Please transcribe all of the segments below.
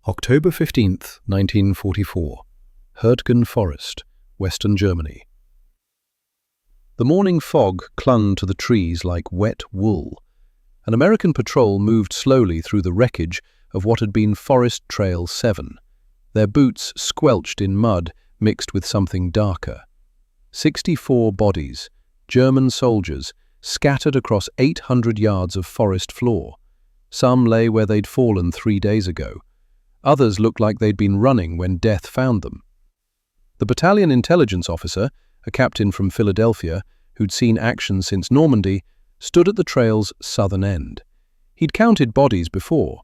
October 15th, 1944. Hürtgen Forest, Western Germany. The morning fog clung to the trees like wet wool. An American patrol moved slowly through the wreckage of what had been Forest Trail 7, their boots squelched in mud mixed with something darker. 64 bodies, German soldiers, scattered across 800 yards of forest floor. Some lay where they'd fallen 3 days ago. Others looked like they'd been running when death found them. The battalion intelligence officer, a captain from Philadelphia who'd seen action since Normandy, stood at the trail's southern end. He'd counted bodies before,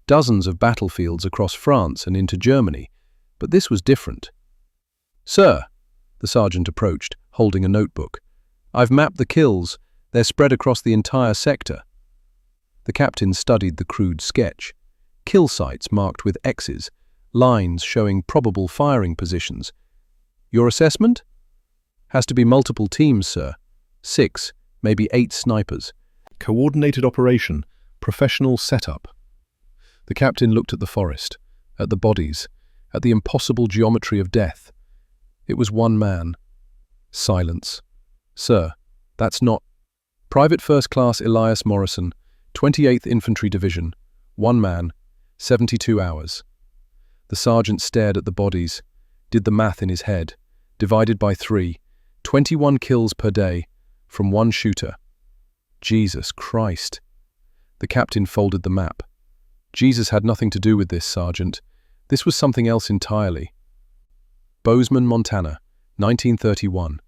dozens of battlefields across France and into Germany, but this was different. "Sir," the sergeant approached, holding a notebook, "I've mapped the kills. They're spread across the entire sector." The captain studied the crude sketch. Kill sites marked with X's, lines showing probable firing positions. "Your assessment?" "Has to be multiple teams, sir. 6, maybe 8 snipers. Coordinated operation, professional setup." The captain looked at the forest, at the bodies, at the impossible geometry of death. It was one man. Silence. "Sir, that's not..." "Private First Class Elias Morrison, 28th Infantry Division. One man, 72 hours. The sergeant stared at the bodies, did the math in his head. Divided by 3, 21 kills per day, from one shooter. Jesus Christ. The captain folded the map. Jesus had nothing to do with this, Sergeant. This was something else entirely. Bozeman, Montana, 1931.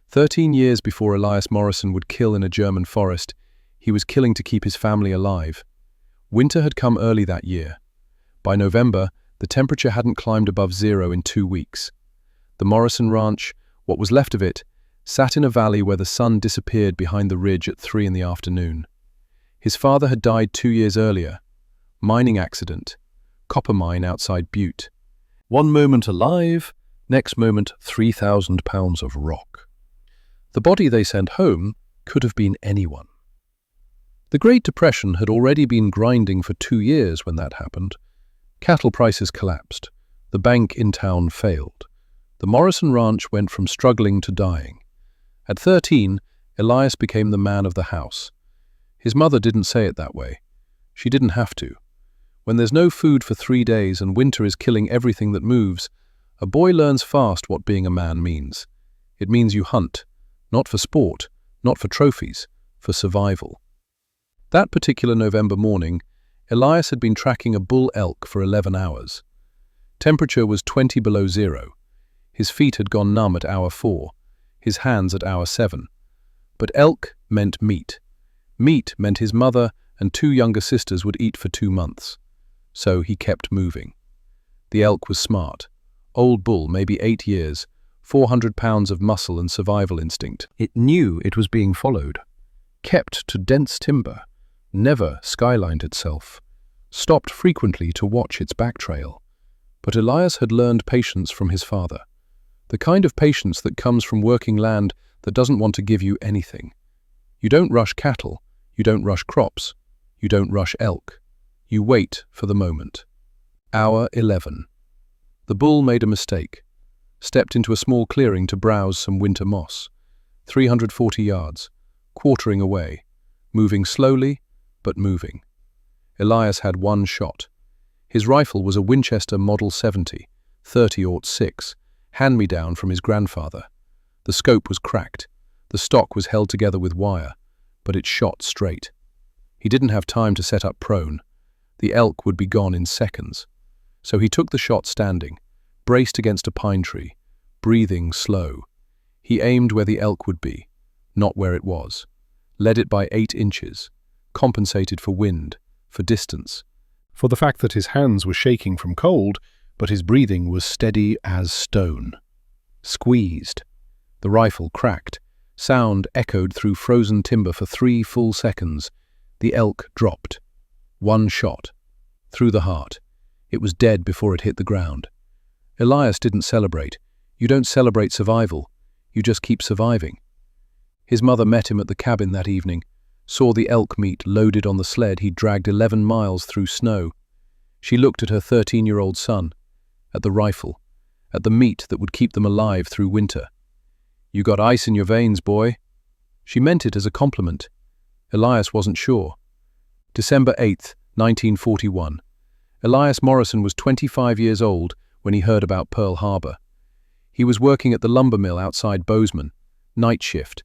13 years before Elias Morrison would kill in a German forest, he was killing to keep his family alive. Winter had come early that year. By November, the temperature hadn't climbed above 0 in 2 weeks. The Morrison Ranch, what was left of it, sat in a valley where the sun disappeared behind the ridge at 3 in the afternoon. His father had died 2 years earlier. Mining accident. Copper mine outside Butte. One moment alive, next moment 3,000 pounds of rock. The body they sent home could have been anyone. The Great Depression had already been grinding for 2 years when that happened. Cattle prices collapsed. The bank in town failed. The Morrison Ranch went from struggling to dying. At 13, Elias became the man of the house. His mother didn't say it that way. She didn't have to. When there's no food for 3 days and winter is killing everything that moves, a boy learns fast what being a man means. It means you hunt, not for sport, not for trophies, for survival. That particular November morning, Elias had been tracking a bull elk for 11 hours. Temperature was 20 below 0. His feet had gone numb at hour 4, his hands at hour 7. But elk meant meat. Meat meant his mother and 2 younger sisters would eat for 2 months. So he kept moving. The elk was smart. Old bull, maybe 8 years, 400 pounds of muscle and survival instinct. It knew it was being followed. Kept to dense timber. Never skylined itself. Stopped frequently to watch its back trail. But Elias had learned patience from his father. The kind of patience that comes from working land that doesn't want to give you anything. You don't rush cattle. You don't rush crops. You don't rush elk. You wait for the moment. Hour 11. The bull made a mistake. Stepped into a small clearing to browse some winter moss. 340 yards. Quartering away. Moving slowly, but moving. Elias had one shot. His rifle was a Winchester Model 70, 30-06, hand-me-down from his grandfather. The scope was cracked. The stock was held together with wire, but it shot straight. He didn't have time to set up prone. The elk would be gone in seconds. So he took the shot standing, braced against a pine tree, breathing slow. He aimed where the elk would be, not where it was. Led it by 8 inches. Compensated for wind, for distance, for the fact that his hands were shaking from cold, but his breathing was steady as stone. Squeezed. The rifle cracked. Sound echoed through frozen timber for 3 full seconds. The elk dropped. One shot. Through the heart. It was dead before it hit the ground. Elias didn't celebrate. You don't celebrate survival. You just keep surviving. His mother met him at the cabin that evening. Saw the elk meat loaded on the sled he'd dragged 11 miles through snow. She looked at her 13-year-old son, at the rifle, at the meat that would keep them alive through winter. "You got ice in your veins, boy." She meant it as a compliment. Elias wasn't sure. December 8, 1941. Elias Morrison was 25 years old when he heard about Pearl Harbor. He was working at the lumber mill outside Bozeman, night shift.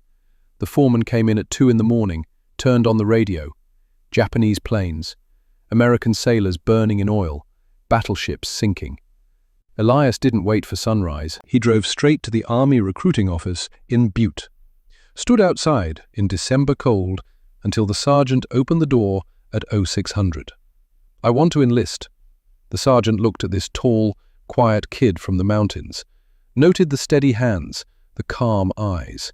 The foreman came in at 2 in the morning, turned on the radio. Japanese planes, American sailors burning in oil, battleships sinking. Elias didn't wait for sunrise. He drove straight to the Army recruiting office in Butte. Stood outside in December cold until the sergeant opened the door at 0600. "I want to enlist." The sergeant looked at this tall, quiet kid from the mountains, noted the steady hands, the calm eyes.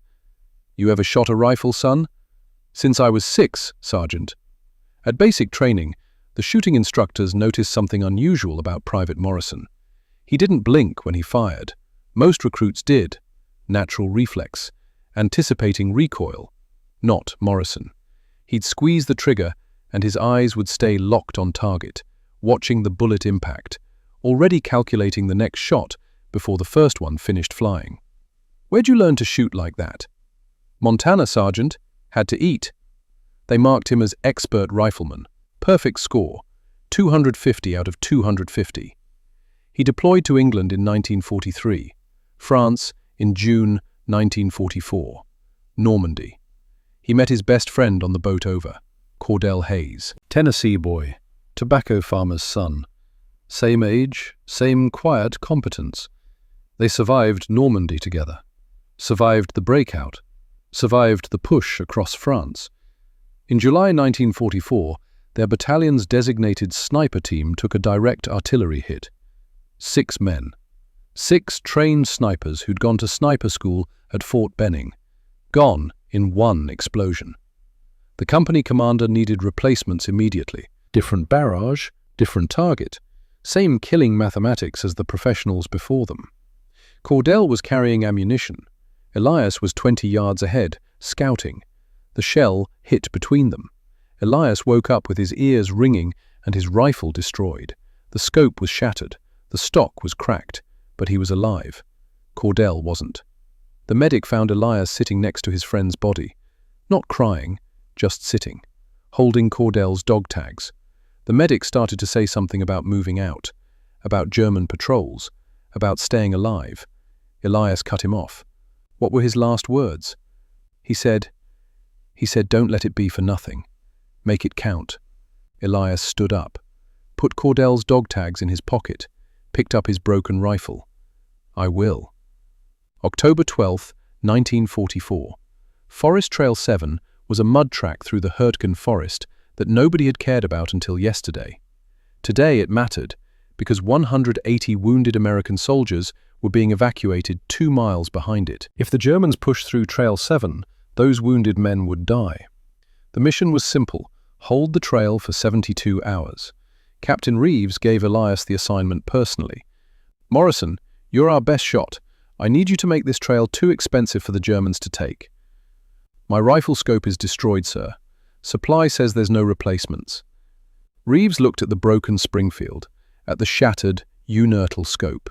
"You ever shot a rifle, son?" "Since I was 6, Sergeant." At basic training, the shooting instructors noticed something unusual about Private Morrison. He didn't blink when he fired. Most recruits did. Natural reflex, anticipating recoil. Not Morrison. He'd squeeze the trigger and his eyes would stay locked on target, watching the bullet impact, already calculating the next shot before the first one finished flying. "Where'd you learn to shoot like that?" "Montana, Sergeant. Had to eat." They marked him as expert rifleman. Perfect score, 250 out of 250. He deployed to England in 1943, France in June 1944, Normandy. He met his best friend on the boat over, Cordell Hayes. Tennessee boy, tobacco farmer's son. Same age, same quiet competence. They survived Normandy together, survived the breakout, survived the push across France. In July 1944, their battalion's designated sniper team took a direct artillery hit. 6 men. 6 trained snipers who'd gone to sniper school at Fort Benning. Gone in one explosion. The company commander needed replacements immediately. Different barrage, different target. Same killing mathematics as the professionals before them. Cordell was carrying ammunition. Elias was 20 yards ahead, scouting. The shell hit between them. Elias woke up with his ears ringing and his rifle destroyed. The scope was shattered. The stock was cracked, but he was alive. Cordell wasn't. The medic found Elias sitting next to his friend's body. Not crying, just sitting, holding Cordell's dog tags. The medic started to say something about moving out, about German patrols, about staying alive. Elias cut him off. What were his last words? He said, "Don't let it be for nothing. Make it count." Elias stood up, put Cordell's dog tags in his pocket, picked up his broken rifle. "I will." October 12, 1944. Forest Trail 7 was a mud track through the Hurtgen Forest that nobody had cared about until yesterday. Today it mattered, because 180 wounded American soldiers were being evacuated 2 miles behind it. If the Germans pushed through Trail 7, those wounded men would die. The mission was simple: hold the trail for 72 hours. Captain Reeves gave Elias the assignment personally. "Morrison, you're our best shot. I need you to make this trail too expensive for the Germans to take." "My rifle scope is destroyed, sir. Supply says there's no replacements." Reeves looked at the broken Springfield, at the shattered Unertal scope.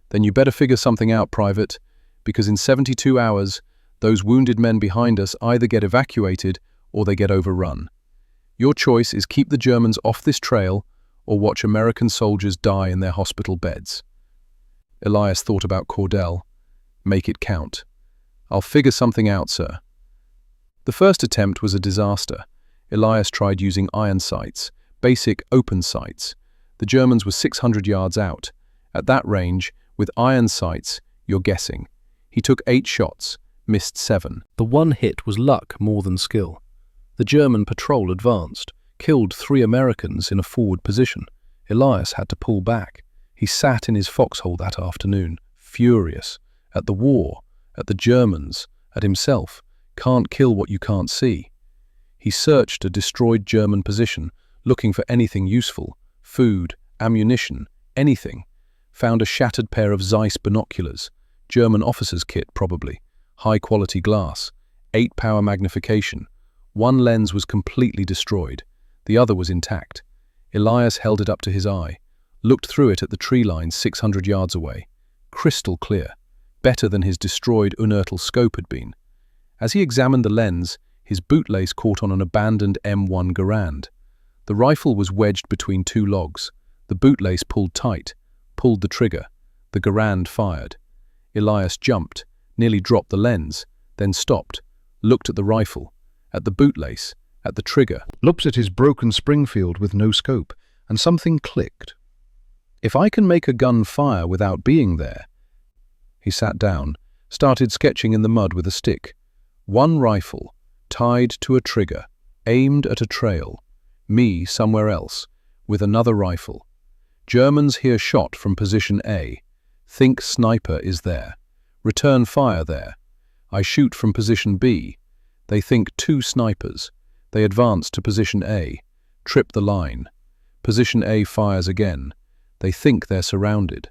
"Then you better figure something out, Private, because in 72 hours, those wounded men behind us either get evacuated or they get overrun. Your choice is keep the Germans off this trail or watch American soldiers die in their hospital beds." Elias thought about Cordell. "Make it count." "I'll figure something out, sir." The first attempt was a disaster. Elias tried using iron sights, basic open sights. The Germans were 600 yards out. At that range, with iron sights, you're guessing. He took 8 shots, missed 7. The one hit was luck more than skill. The German patrol advanced, killed 3 Americans in a forward position. Elias had to pull back. He sat in his foxhole that afternoon, furious, at the war, at the Germans, at himself. Can't kill what you can't see. He searched a destroyed German position, looking for anything useful, food, ammunition, anything. Found a shattered pair of Zeiss binoculars, German officer's kit probably, high-quality glass, 8-power magnification. One lens was completely destroyed, the other was intact. Elias held it up to his eye, looked through it at the tree line 600 yards away. Crystal clear, better than his destroyed unertl scope had been. As he examined the lens, his bootlace caught on an abandoned M1 Garand. The rifle was wedged between two logs. The bootlace pulled tight, pulled the trigger. The Garand fired. Elias jumped, nearly dropped the lens, then stopped, looked at the rifle, at the bootlace, at the trigger, looked at his broken Springfield with no scope, and something clicked. If I can make a gun fire without being there. He sat down, started sketching in the mud with a stick. One rifle, tied to a trigger, aimed at a trail. Me somewhere else, with another rifle. Germans hear shot from position A. Think sniper is there. Return fire there. I shoot from position B. They think two snipers. They advance to position A. Trip the line. Position A fires again. They think they're surrounded.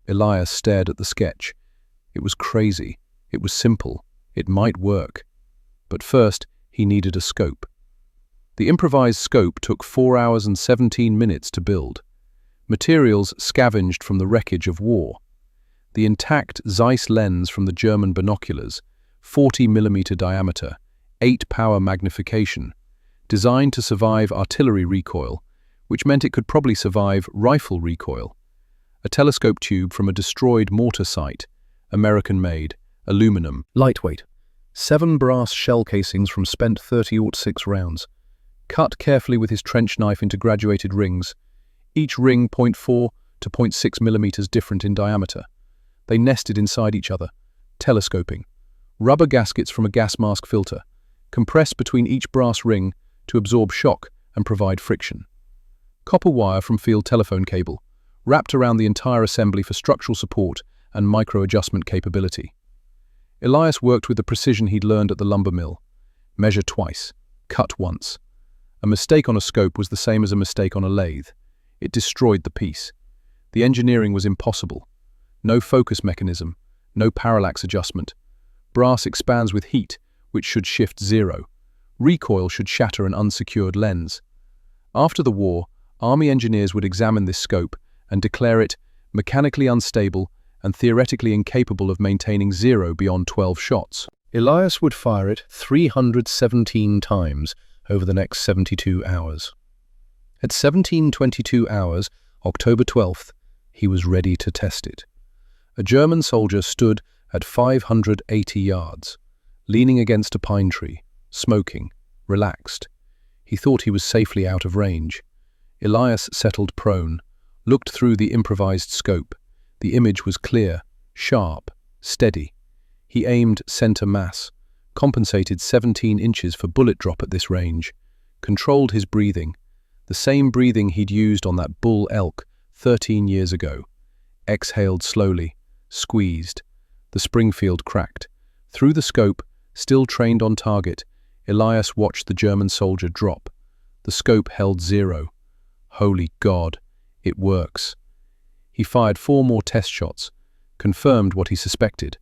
Elias stared at the sketch. It was crazy. It was simple. It might work. But first, he needed a scope. The improvised scope took 4 hours and 17 minutes to build. Materials scavenged from the wreckage of war. The intact Zeiss lens from the German binoculars, 40mm diameter, 8-power magnification, designed to survive artillery recoil, which meant it could probably survive rifle recoil. A telescope tube from a destroyed mortar site, American-made, aluminum, lightweight. 7 brass shell casings from spent .30-06 rounds, cut carefully with his trench knife into graduated rings, each ring 0.4 to 0.6 millimeters different in diameter. They nested inside each other, telescoping. Rubber gaskets from a gas mask filter, compressed between each brass ring to absorb shock and provide friction. Copper wire from field telephone cable, wrapped around the entire assembly for structural support and micro-adjustment capability. Elias worked with the precision he'd learned at the lumber mill. Measure twice, cut once. A mistake on a scope was the same as a mistake on a lathe. It destroyed the piece. The engineering was impossible. No focus mechanism, no parallax adjustment. Brass expands with heat, which should shift zero. Recoil should shatter an unsecured lens. After the war, Army engineers would examine this scope and declare it mechanically unstable and theoretically incapable of maintaining zero beyond 12 shots. Elias would fire it 317 times over the next 72 hours. At 17:22 hours, October 12th, he was ready to test it. A German soldier stood at 580 yards, leaning against a pine tree, smoking, relaxed. He thought he was safely out of range. Elias settled prone, looked through the improvised scope. The image was clear, sharp, steady. He aimed center mass, compensated 17 inches for bullet drop at this range, controlled his breathing, the same breathing he'd used on that bull elk 13 years ago. Exhaled slowly, squeezed. The Springfield cracked. Through the scope, still trained on target, Elias watched the German soldier drop. The scope held zero. Holy God, it works. He fired 4 more test shots, confirmed what he suspected.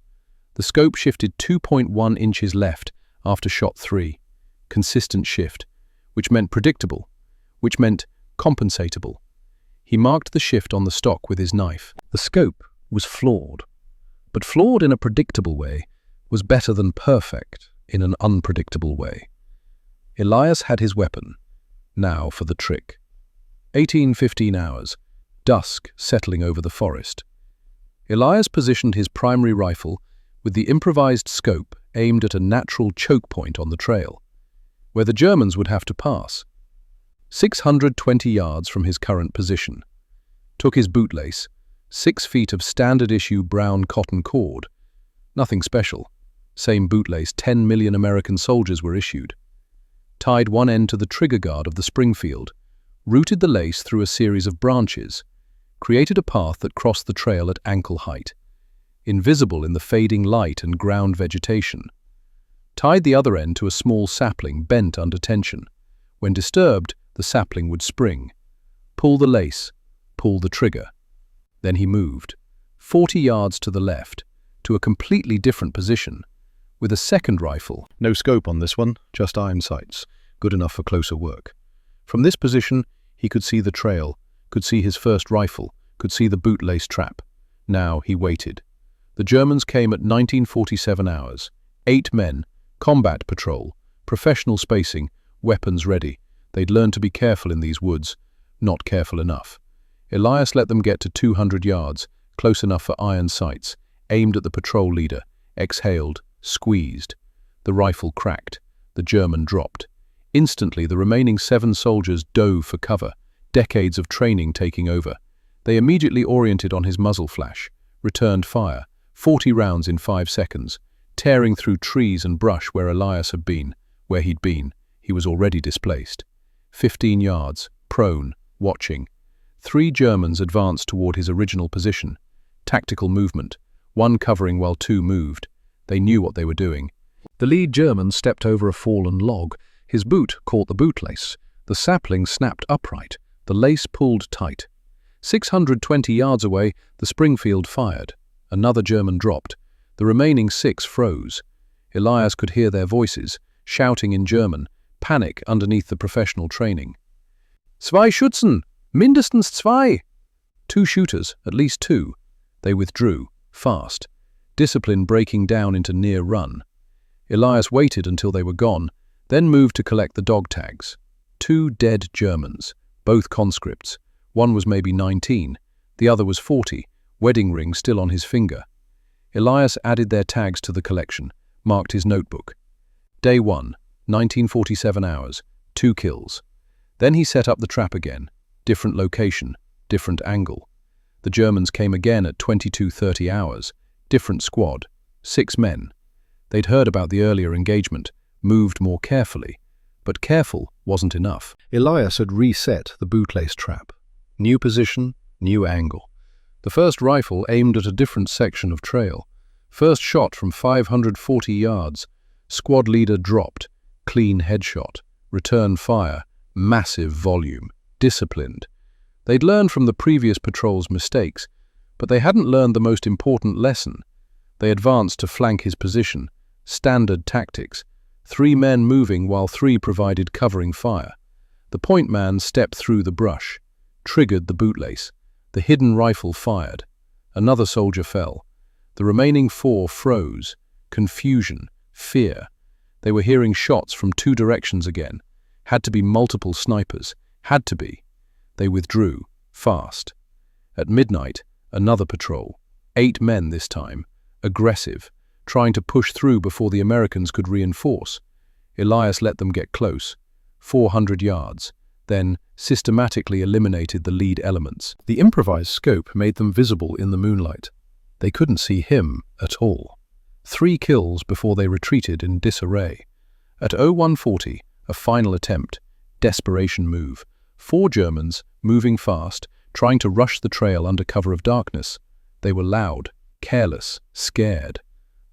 The scope shifted 2.1 inches left after shot 3. Consistent shift, which meant predictable, which meant compensatable. He marked the shift on the stock with his knife. The scope was flawed, but flawed in a predictable way was better than perfect in an unpredictable way. Elias had his weapon. Now for the trick. 18-15 hours, dusk settling over the forest. Elias positioned his primary rifle with the improvised scope aimed at a natural choke point on the trail, where the Germans would have to pass. 620 yards from his current position. Took his bootlace, 6 feet of standard-issue brown cotton cord. Nothing special. Same bootlace 10 million American soldiers were issued. Tied one end to the trigger guard of the Springfield, routed the lace through a series of branches, created a path that crossed the trail at ankle height, invisible in the fading light and ground vegetation. Tied the other end to a small sapling bent under tension. When disturbed, the sapling would spring. Pull the lace, pull the trigger. Then he moved, 40 yards to the left, to a completely different position, with a second rifle. No scope on this one, just iron sights, good enough for closer work. From this position, He could see the trail, could see his first rifle, could see the bootlace trap. Now he waited. The Germans came at 1947 hours. 8 men, combat patrol, professional spacing, weapons ready. They'd learned to be careful in these woods. Not careful enough. Elias let them get to 200 yards, close enough for iron sights, aimed at the patrol leader, exhaled, squeezed. The rifle cracked. The German dropped. Instantly, the remaining 7 soldiers dove for cover, decades of training taking over. They immediately oriented on his muzzle flash, returned fire, 40 rounds in 5 seconds, tearing through trees and brush where Elias had been. Where he'd been, he was already displaced. 15 yards, prone, watching. 3 Germans advanced toward his original position. Tactical movement, 1 covering while 2 moved. They knew what they were doing. The lead German stepped over a fallen log. His boot caught the bootlace. The sapling snapped upright. The lace pulled tight. 620 yards away, the Springfield fired. Another German dropped. The remaining 6 froze. Elias could hear their voices, shouting in German, panic underneath the professional training. "Zwei Schützen! Mindestens zwei!" 2 shooters, at least 2. They withdrew, fast, discipline breaking down into near run. Elias waited until they were gone, then moved to collect the dog tags. 2 dead Germans, both conscripts. One was maybe 19, the other was 40, wedding ring still on his finger. Elias added their tags to the collection, marked his notebook. Day 1, 1947 hours, 2 kills. Then he set up the trap again, different location, different angle. The Germans came again at 22:30 hours, different squad, 6 men. They'd heard about the earlier engagement, moved more carefully, but careful wasn't enough. Elias had reset the bootlace trap. New position, new angle. The first rifle aimed at a different section of trail. First shot from 540 yards. Squad leader dropped. Clean headshot. Return fire. Massive volume. Disciplined. They'd learned from the previous patrol's mistakes, but they hadn't learned the most important lesson. They advanced to flank his position. Standard tactics. 3 men moving while 3 provided covering fire. The point man stepped through the brush. Triggered the bootlace. The hidden rifle fired. Another soldier fell. The remaining 4 froze. Confusion. Fear. They were hearing shots from 2 directions again. Had to be multiple snipers. Had to be. They withdrew. Fast. At midnight, another patrol. 8 men this time. Aggressive. Trying to push through before the Americans could reinforce. Elias let them get close. 400 yards. Then systematically eliminated the lead elements. The improvised scope made them visible in the moonlight. They couldn't see him at all. 3 kills before they retreated in disarray. At 0140, a final attempt. Desperation move. 4 Germans, moving fast, trying to rush the trail under cover of darkness. They were loud, careless, scared.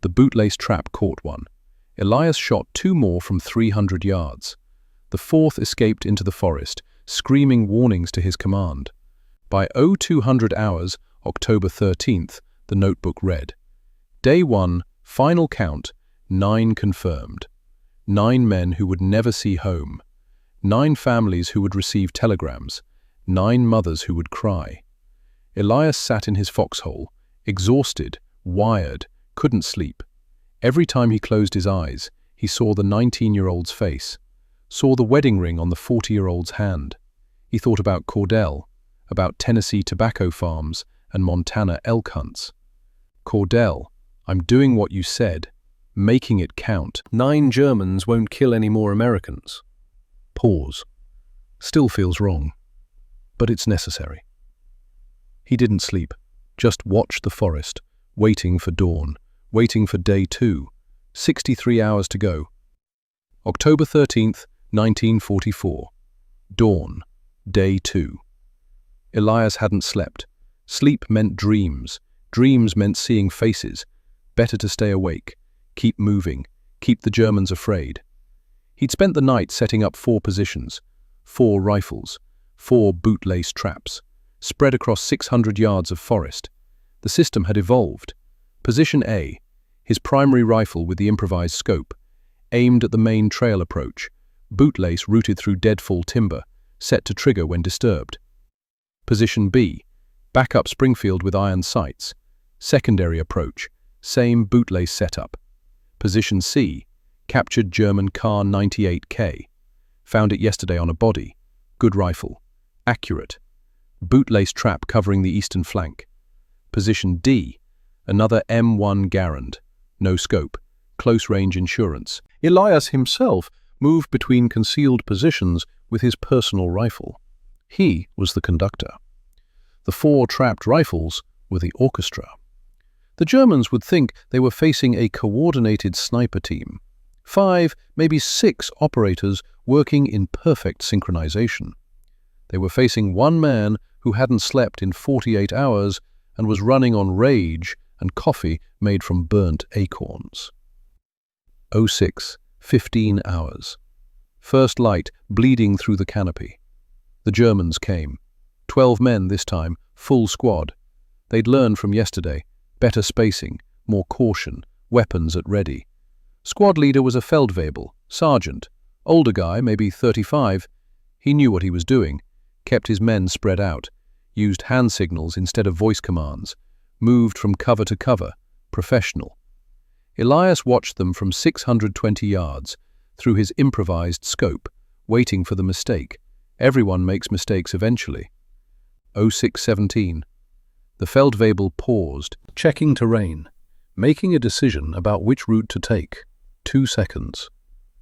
The bootlace trap caught one. Elias shot 2 more from 300 yards. The 4th escaped into the forest, screaming warnings to his command. By 0200 hours, October 13th, the notebook read, Day 1, final count, 9 confirmed. 9 men who would never see home. 9 families who would receive telegrams. 9 mothers who would cry. Elias sat in his foxhole, exhausted, wired, couldn't sleep. Every time he closed his eyes, he saw the 19-year-old's face, saw the wedding ring on the 40-year-old's hand. He thought about Cordell, about Tennessee tobacco farms and Montana elk hunts. Cordell, I'm doing what you said, making it count. 9 Germans won't kill any more Americans. Pause. Still feels wrong, but it's necessary. He didn't sleep, just watched the forest, waiting for dawn, waiting for day 2, 63 hours to go. October 13th, 1944. Dawn, day 2. Elias hadn't slept. Sleep meant dreams. Dreams meant seeing faces. Better to stay awake, keep moving, keep the Germans afraid. He'd spent the night setting up 4 positions, 4 rifles, 4 bootlace traps, spread across 600 yards of forest. The system had evolved. Position A, his primary rifle with the improvised scope, aimed at the main trail approach, bootlace routed through deadfall timber, set to trigger when disturbed. Position B, backup Springfield with iron sights. Secondary approach, same bootlace setup. Position C, captured German Kar 98K. Found it yesterday on a body. Good rifle. Accurate. Bootlace trap covering the eastern flank. Position D, another M1 Garand. No scope. Close range insurance. Elias himself moved between concealed positions with his personal rifle. He was the conductor. The 4 trapped rifles were the orchestra. The Germans would think they were facing a coordinated sniper team. 5, maybe 6 operators working in perfect synchronization. They were facing one man who hadn't slept in 48 hours and was running on rage and coffee made from burnt acorns. 06, 15 hours. First light bleeding through the canopy. The Germans came. 12 men this time, full squad. They'd learned from yesterday. Better spacing, more caution, weapons at ready. Squad leader was a Feldwebel, sergeant. Older guy, maybe 35. He knew what he was doing. Kept his men spread out. Used hand signals instead of voice commands. Moved from cover to cover. Professional. Elias watched them from 620 yards, through his improvised scope, waiting for the mistake. Everyone makes mistakes eventually. 06:17. The Feldwebel paused, checking terrain, making a decision about which route to take. 2 seconds.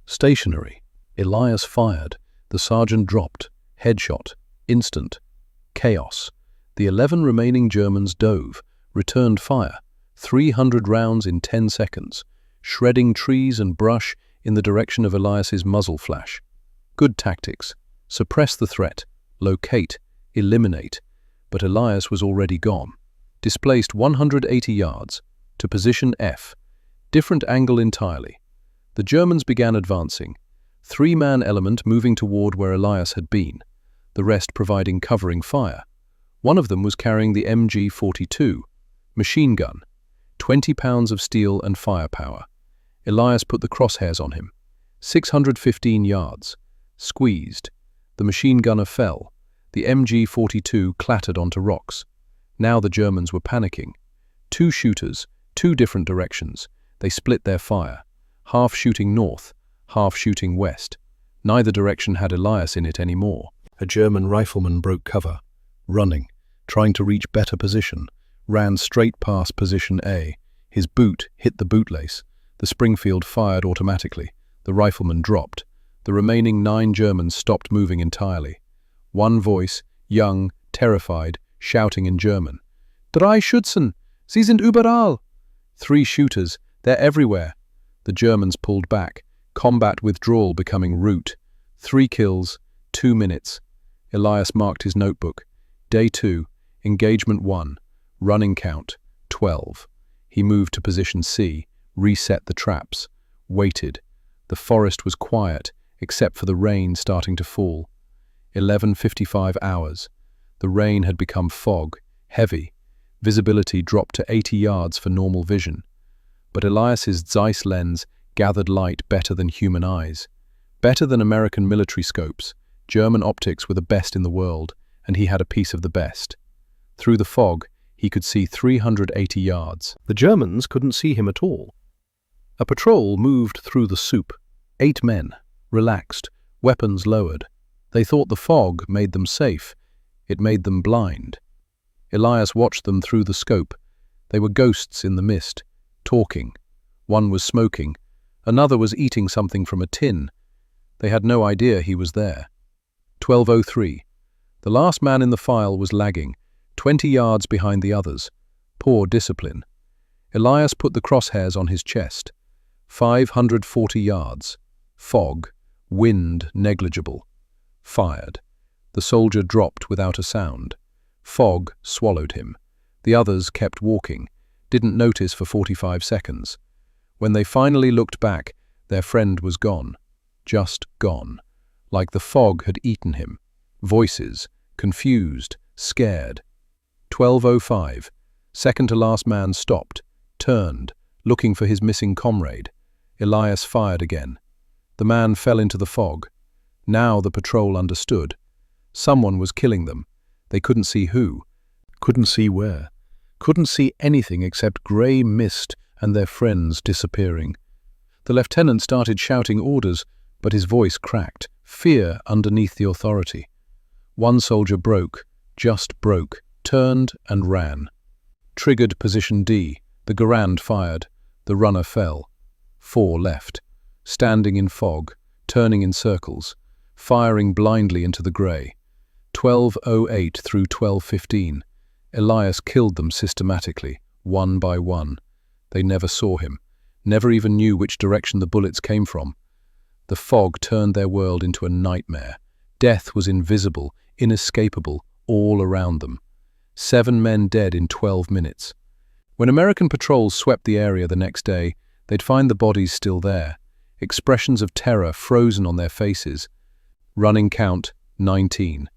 Stationary. Elias fired. The sergeant dropped. Headshot. Instant. Chaos. The 11 remaining Germans dove, returned fire. 300 rounds in 10 seconds, shredding trees and brush in the direction of Elias's muzzle flash. Good tactics. Suppress the threat. Locate. Eliminate. But Elias was already gone. Displaced 180 yards, to position F. Different angle entirely. The Germans began advancing. 3-man element moving toward where Elias had been, the rest providing covering fire. One of them was carrying the MG-42, machine gun, 20 pounds of steel and firepower. Elias put the crosshairs on him. 615 yards. Squeezed. The machine gunner fell. The MG-42 clattered onto rocks. Now the Germans were panicking. 2 shooters, 2 different directions. They split their fire. Half shooting north, half shooting west. Neither direction had Elias in it anymore. A German rifleman broke cover, running, trying to reach better position, ran straight past position A. His boot hit the bootlace. The Springfield fired automatically. The rifleman dropped. The remaining 9 Germans stopped moving entirely. One voice, young, terrified, shouting in German. "Drei Schützen! Sie sind überall!" 3 shooters, they're everywhere. The Germans pulled back, combat withdrawal becoming route. 3 kills, 2 minutes. Elias marked his notebook. Day 2, engagement 1, running count, 12. He moved to position C, reset the traps, waited. The forest was quiet, except for the rain starting to fall. 11:55 hours. The rain had become fog, heavy. Visibility dropped to 80 yards for normal vision. But Elias's Zeiss lens gathered light better than human eyes. Better than American military scopes. German optics were the best in the world, and he had a piece of the best. Through the fog, he could see 380 yards. The Germans couldn't see him at all. A patrol moved through the soup. 8 men, relaxed, weapons lowered. They thought the fog made them safe. It made them blind. Elias watched them through the scope. They were ghosts in the mist, talking. One was smoking. Another was eating something from a tin. They had no idea he was there. 12:03. The last man in the file was lagging, 20 yards behind the others. Poor discipline. Elias put the crosshairs on his chest. 540 yards. Fog. Wind negligible. Fired. The soldier dropped without a sound. Fog swallowed him. The others kept walking, didn't notice for 45 seconds. When they finally looked back, their friend was gone. Just gone. Like the fog had eaten him. Voices, confused, scared. 12:05. Second to last man stopped, turned, looking for his missing comrade. Elias fired again. The man fell into the fog. Now the patrol understood. Someone was killing them. They couldn't see who, couldn't see where, couldn't see anything except grey mist and their friends disappearing. The lieutenant started shouting orders, but his voice cracked, fear underneath the authority. One soldier broke, just broke, turned and ran. Triggered position D. The Garand fired. The runner fell. 4 left, standing in fog, turning in circles, firing blindly into the grey. 12:08 through 12:15. Elias killed them systematically, one by one. They never saw him, never even knew which direction the bullets came from. The fog turned their world into a nightmare. Death was invisible, inescapable, all around them. 7 men dead in 12 minutes. When American patrols swept the area the next day, they'd find the bodies still there, expressions of terror frozen on their faces. Running count, 19.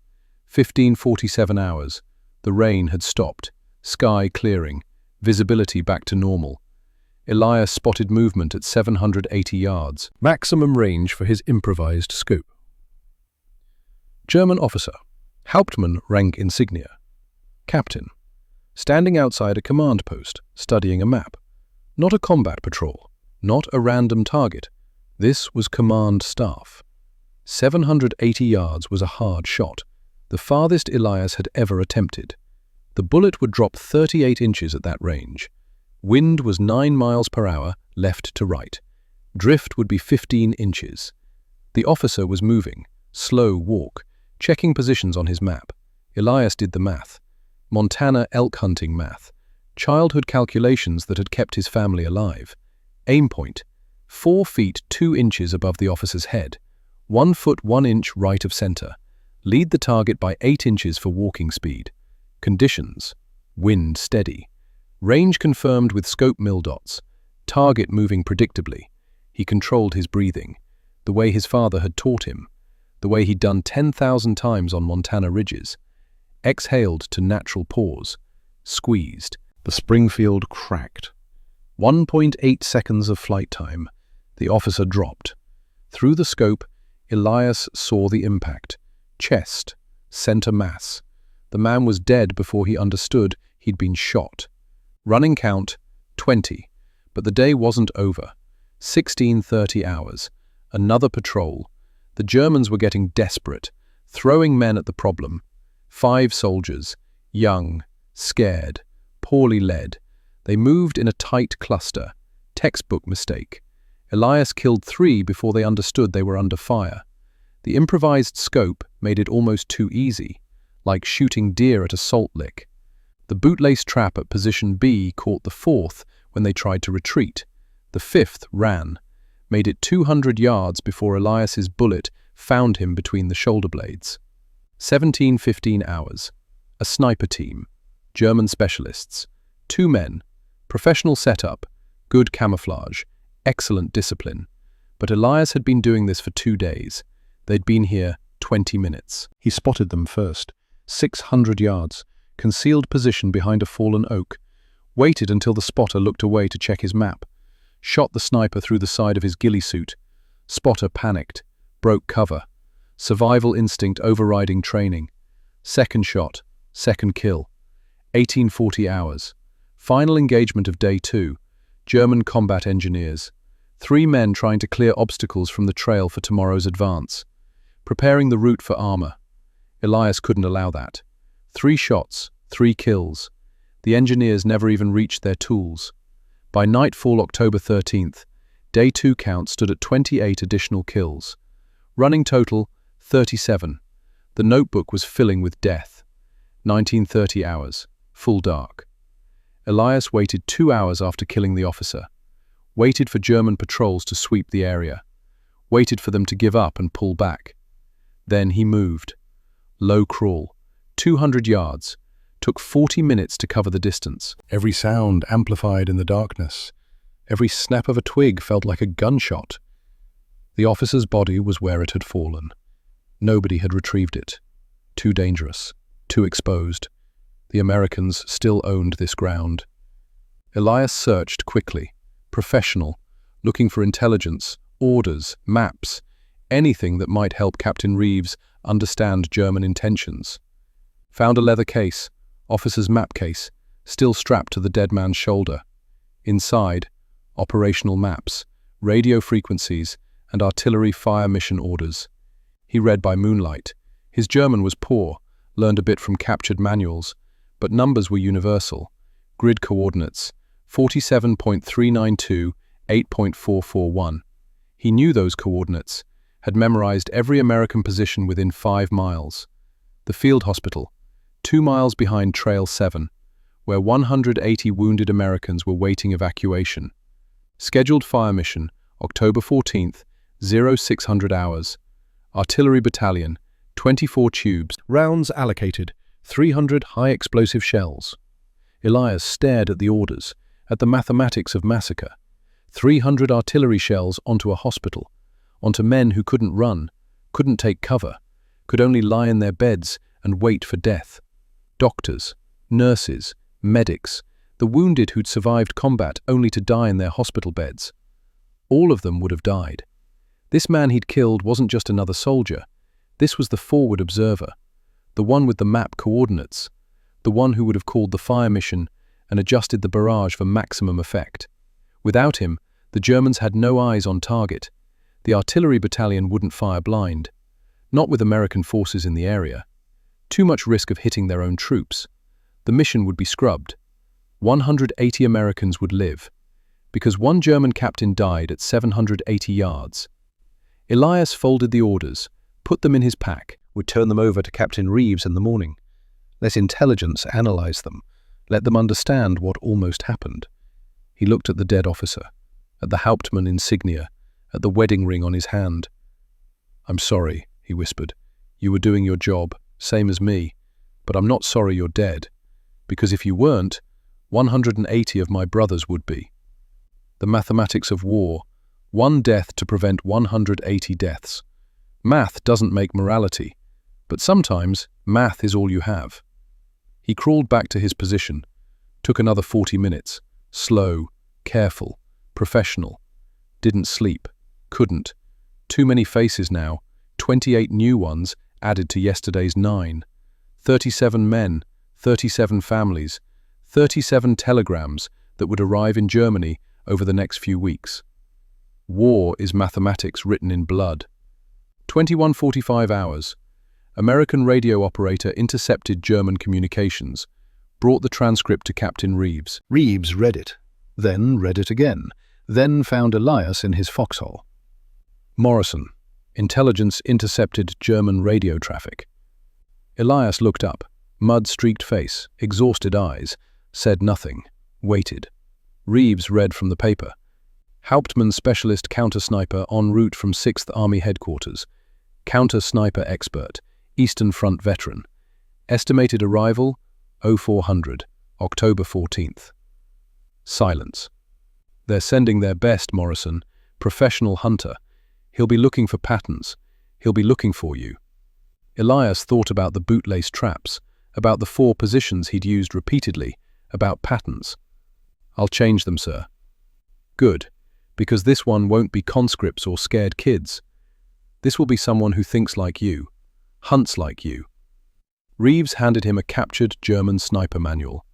15:47 hours. The rain had stopped, sky clearing, visibility back to normal. Elias spotted movement at 780 yards, maximum range for his improvised scope. German officer, Hauptmann rank insignia. Captain, standing outside a command post, studying a map. Not a combat patrol, not a random target. This was command staff. 780 yards was a hard shot, the farthest Elias had ever attempted. The bullet would drop 38 inches at that range. Wind was 9 miles per hour, left to right. Drift would be 15 inches. The officer was moving, slow walk, checking positions on his map. Elias did the math. Montana elk hunting math. Childhood calculations that had kept his family alive. Aim point, 4 feet 2 inches above the officer's head. 1 foot 1 inch right of center. Lead the target by 8 inches for walking speed. Conditions, wind steady. Range confirmed with scope mil dots. Target moving predictably. He controlled his breathing, the way his father had taught him, the way he'd done 10,000 times on Montana ridges. Exhaled to natural pause. Squeezed. The Springfield cracked. 1.8 seconds of flight time. The officer dropped. Through the scope, Elias saw the impact. Chest, center mass. The man was dead before he understood he'd been shot. Running count, 20. But the day wasn't over. 16:30 hours. Another patrol. The Germans were getting desperate, throwing men at the problem. 5 soldiers, young, scared, poorly led. They moved in a tight cluster. Textbook mistake. Elias killed 3 before they understood they were under fire. The improvised scope made it almost too easy, like shooting deer at a salt lick. The bootlace trap at position B caught the 4th when they tried to retreat. The 5th ran, made it 200 yards before Elias's bullet found him between the shoulder blades. 17:15 hours. A sniper team. German specialists. 2 men. Professional setup. Good camouflage. Excellent discipline. But Elias had been doing this for 2 days. They'd been here 20 minutes. He spotted them first. 600 yards. Concealed position behind a fallen oak. Waited until the spotter looked away to check his map. Shot the sniper through the side of his ghillie suit. Spotter panicked. Broke cover. Survival instinct overriding training. Second shot. Second kill. 1840 hours. Final engagement of day 2. German combat engineers. 3 men trying to clear obstacles from the trail for tomorrow's advance. Preparing the route for armor. Elias couldn't allow that. 3 shots, 3 kills. The engineers never even reached their tools. By nightfall October 13th, day 2 count stood at 28 additional kills. Running total, 37. The notebook was filling with death. 1930 hours, full dark. Elias waited 2 hours after killing the officer. Waited for German patrols to sweep the area. Waited for them to give up and pull back. Then he moved. Low crawl, 200 yards. Took 40 minutes to cover the distance. Every sound amplified in the darkness. Every snap of a twig felt like a gunshot. The officer's body was where it had fallen. Nobody had retrieved it. Too dangerous. Too exposed. The Americans still owned this ground. Elias searched quickly. Professional. Looking for intelligence, orders, maps, anything that might help Captain Reeves understand German intentions. Found a leather case, officer's map case, still strapped to the dead man's shoulder. Inside, operational maps, radio frequencies, and artillery fire mission orders. He read by moonlight. His German was poor, learned a bit from captured manuals, but numbers were universal. Grid coordinates, 47.392, 8.441. He knew those coordinates, had memorized every American position within 5 miles. The field hospital, 2 miles behind Trail 7, where 180 wounded Americans were waiting evacuation. Scheduled fire mission, October 14th, 0600 hours. Artillery battalion, 24 tubes. Rounds allocated, 300 high-explosive shells. Elias stared at the orders, at the mathematics of massacre. 300 artillery shells onto a hospital, onto men who couldn't run, couldn't take cover, could only lie in their beds and wait for death. Doctors, nurses, medics, the wounded who'd survived combat only to die in their hospital beds. All of them would have died. This man he'd killed wasn't just another soldier. This was the forward observer, the one with the map coordinates, the one who would have called the fire mission and adjusted the barrage for maximum effect. Without him, the Germans had no eyes on target. The artillery battalion wouldn't fire blind. Not with American forces in the area. Too much risk of hitting their own troops. The mission would be scrubbed. 180 Americans would live, because one German captain died at 780 yards. Elias folded the orders, put them in his pack, would turn them over to Captain Reeves in the morning. Let intelligence analyze them, let them understand what almost happened. He looked at the dead officer, at the Hauptmann insignia, at the wedding ring on his hand. "I'm sorry," he whispered. "You were doing your job, same as me, but I'm not sorry you're dead, because if you weren't, 180 of my brothers would be." The mathematics of war, one death to prevent 180 deaths. Math doesn't make morality, but sometimes math is all you have. He crawled back to his position, took another 40 minutes, slow, careful, professional. Didn't sleep, couldn't. Too many faces now, 28 new ones added to yesterday's 9. 37 men, 37 families, 37 telegrams that would arrive in Germany over the next few weeks. War is mathematics written in blood. 21:45 hours. American radio operator intercepted German communications, brought the transcript to Captain Reeves. Reeves read it, then read it again, then found Elias in his foxhole. Morrison, intelligence intercepted German radio traffic. Elias looked up, mud-streaked face, exhausted eyes, said nothing, waited. Reeves read from the paper. Hauptmann specialist counter-sniper en route from 6th Army headquarters. Counter-sniper expert, Eastern Front veteran. Estimated arrival, 0400, October 14th. Silence. They're sending their best, Morrison. Professional hunter. He'll be looking for patterns. He'll be looking for you. Elias thought about the bootlace traps, about the 4 positions he'd used repeatedly, about patterns. "I'll change them, sir." "Good, because this one won't be conscripts or scared kids. This will be someone who thinks like you, hunts like you." Reeves handed him a captured German sniper manual.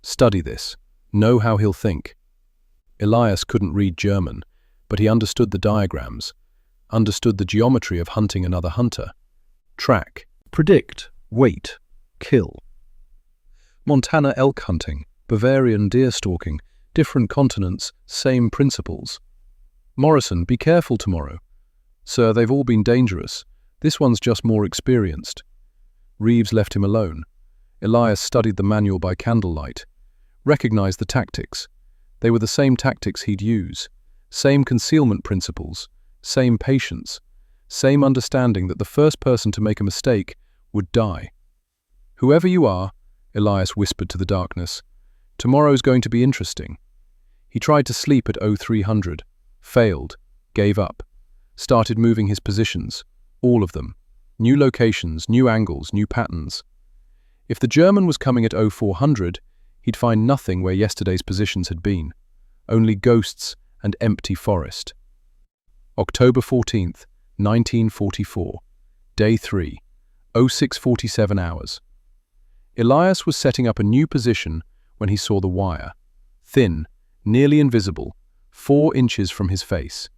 "Study this. Know how he'll think." Elias couldn't read German, but he understood the diagrams, understood the geometry of hunting another hunter. Track, predict, wait, kill. Montana elk hunting, Bavarian deer stalking, different continents, same principles. "Morrison, be careful tomorrow." "Sir, they've all been dangerous. This one's just more experienced." Reeves left him alone. Elias studied the manual by candlelight, recognized the tactics. They were the same tactics he'd use, same concealment principles, same patience, same understanding that the first person to make a mistake would die. "Whoever you are," Elias whispered to the darkness, "tomorrow's going to be interesting." He tried to sleep at 0300, failed, gave up, started moving his positions, all of them. New locations, new angles, new patterns. If the German was coming at 0400, he'd find nothing where yesterday's positions had been. Only ghosts and empty forest. October 14th, 1944. Day 3. 06:47 hours. Elias was setting up a new position when he saw the wire. Thin, nearly invisible, 4 inches from his face.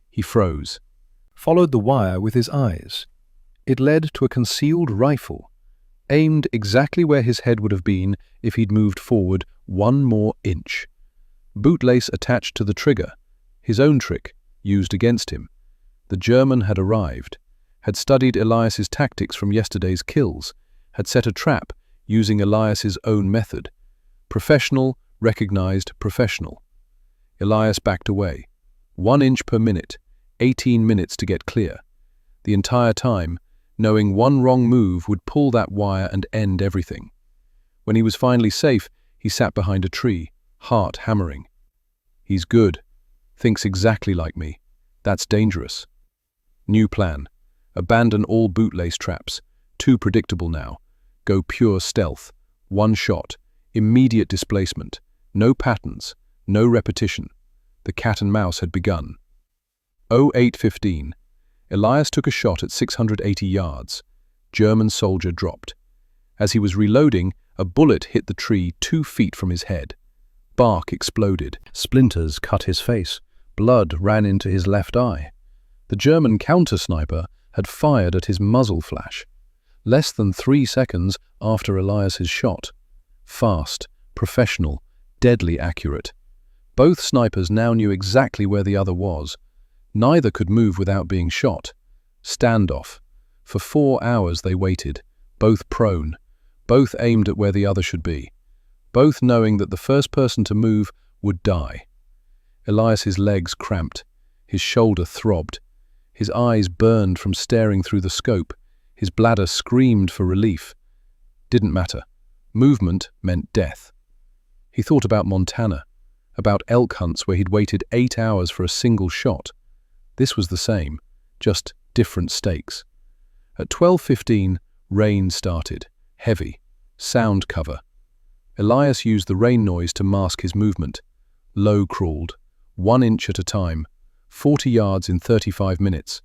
He froze. Followed the wire with his eyes. It led to a concealed rifle, aimed exactly where his head would have been if he'd moved forward 1 more inch. Bootlace attached to the trigger, his own trick, used against him. The German had arrived, had studied Elias's tactics from yesterday's kills, had set a trap using Elias's own method. Professional, recognized professional. Elias backed away. 1 inch per minute, 18 minutes to get clear. The entire time, knowing one wrong move would pull that wire and end everything. When he was finally safe, he sat behind a tree, heart hammering. He's good. Thinks exactly like me. That's dangerous. New plan. Abandon all bootlace traps. Too predictable now. Go pure stealth. 1 shot. Immediate displacement. No patterns. No repetition. The cat and mouse had begun. 08:15. Elias took a shot at 680 yards. German soldier dropped. As he was reloading, a bullet hit the tree 2 feet from his head. Bark exploded. Splinters cut his face. Blood ran into his left eye. The German counter-sniper had fired at his muzzle flash. Less than 3 seconds after Elias's shot. Fast, professional, deadly accurate. Both snipers now knew exactly where the other was. Neither could move without being shot. Standoff. For 4 hours they waited, both prone, both aimed at where the other should be, both knowing that the first person to move would die. Elias's legs cramped, his shoulder throbbed, his eyes burned from staring through the scope, his bladder screamed for relief. Didn't matter. Movement meant death. He thought about Montana, about elk hunts where he'd waited 8 hours for a single shot. This was the same, just different stakes. At 12:15, rain started, heavy, sound cover. Elias used the rain noise to mask his movement. Low crawled, 1 inch at a time, 40 yards in 35 minutes.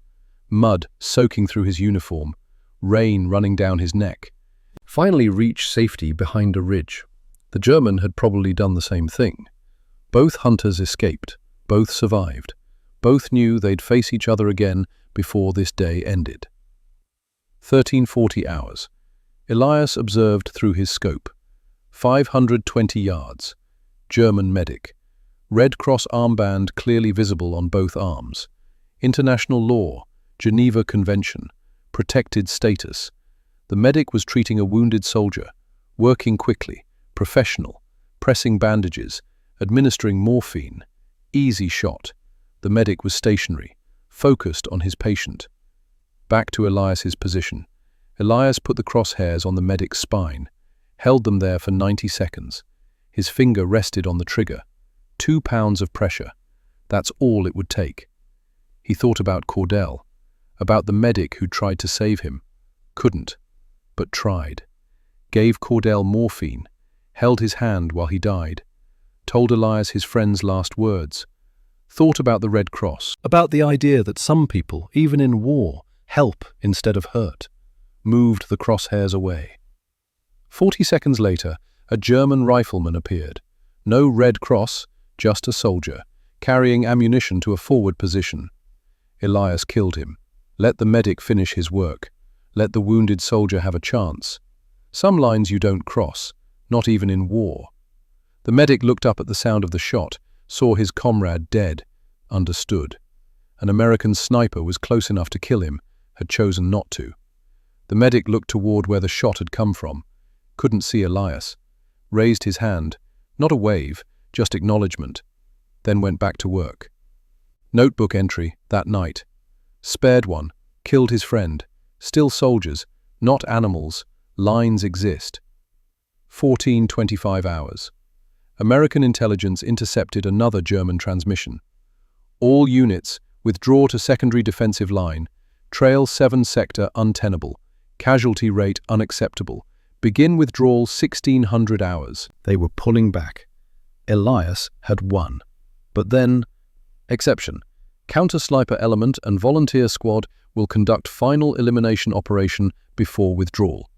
Mud soaking through his uniform, rain running down his neck. Finally reached safety behind a ridge. The German had probably done the same thing. Both hunters escaped, both survived. Both knew they'd face each other again before this day ended. 13:40 hours. Elias observed through his scope. 520 yards. German medic. Red Cross armband clearly visible on both arms. International law, Geneva Convention, protected status. The medic was treating a wounded soldier, working quickly, professional, pressing bandages, administering morphine. Easy shot. The medic was stationary, focused on his patient. Back to Elias's position. Elias put the crosshairs on the medic's spine, held them there for 90 seconds. His finger rested on the trigger. 2 pounds of pressure. That's all it would take. He thought about Cordell, about the medic who tried to save him. Couldn't, but tried. Gave Cordell morphine, held his hand while he died. Told Elias his friend's last words. Thought about the Red Cross, about the idea that some people, even in war, help instead of hurt. Moved the crosshairs away. 40 seconds later, a German rifleman appeared. No Red Cross, just a soldier, carrying ammunition to a forward position. Elias killed him. Let the medic finish his work. Let the wounded soldier have a chance. Some lines you don't cross, not even in war. The medic looked up at the sound of the shot, saw his comrade dead, understood. An American sniper was close enough to kill him, had chosen not to. The medic looked toward where the shot had come from, couldn't see Elias, raised his hand, not a wave, just acknowledgement, then went back to work. Notebook entry, that night. Spared one, killed his friend, still soldiers, not animals, lines exist. 14:25 hours. American intelligence intercepted another German transmission. All units, withdraw to secondary defensive line. Trail 7 sector untenable. Casualty rate unacceptable. Begin withdrawal 1600 hours. They were pulling back. Elias had won. But then, exception. Counter-sniper element and volunteer squad will conduct final elimination operation before withdrawal.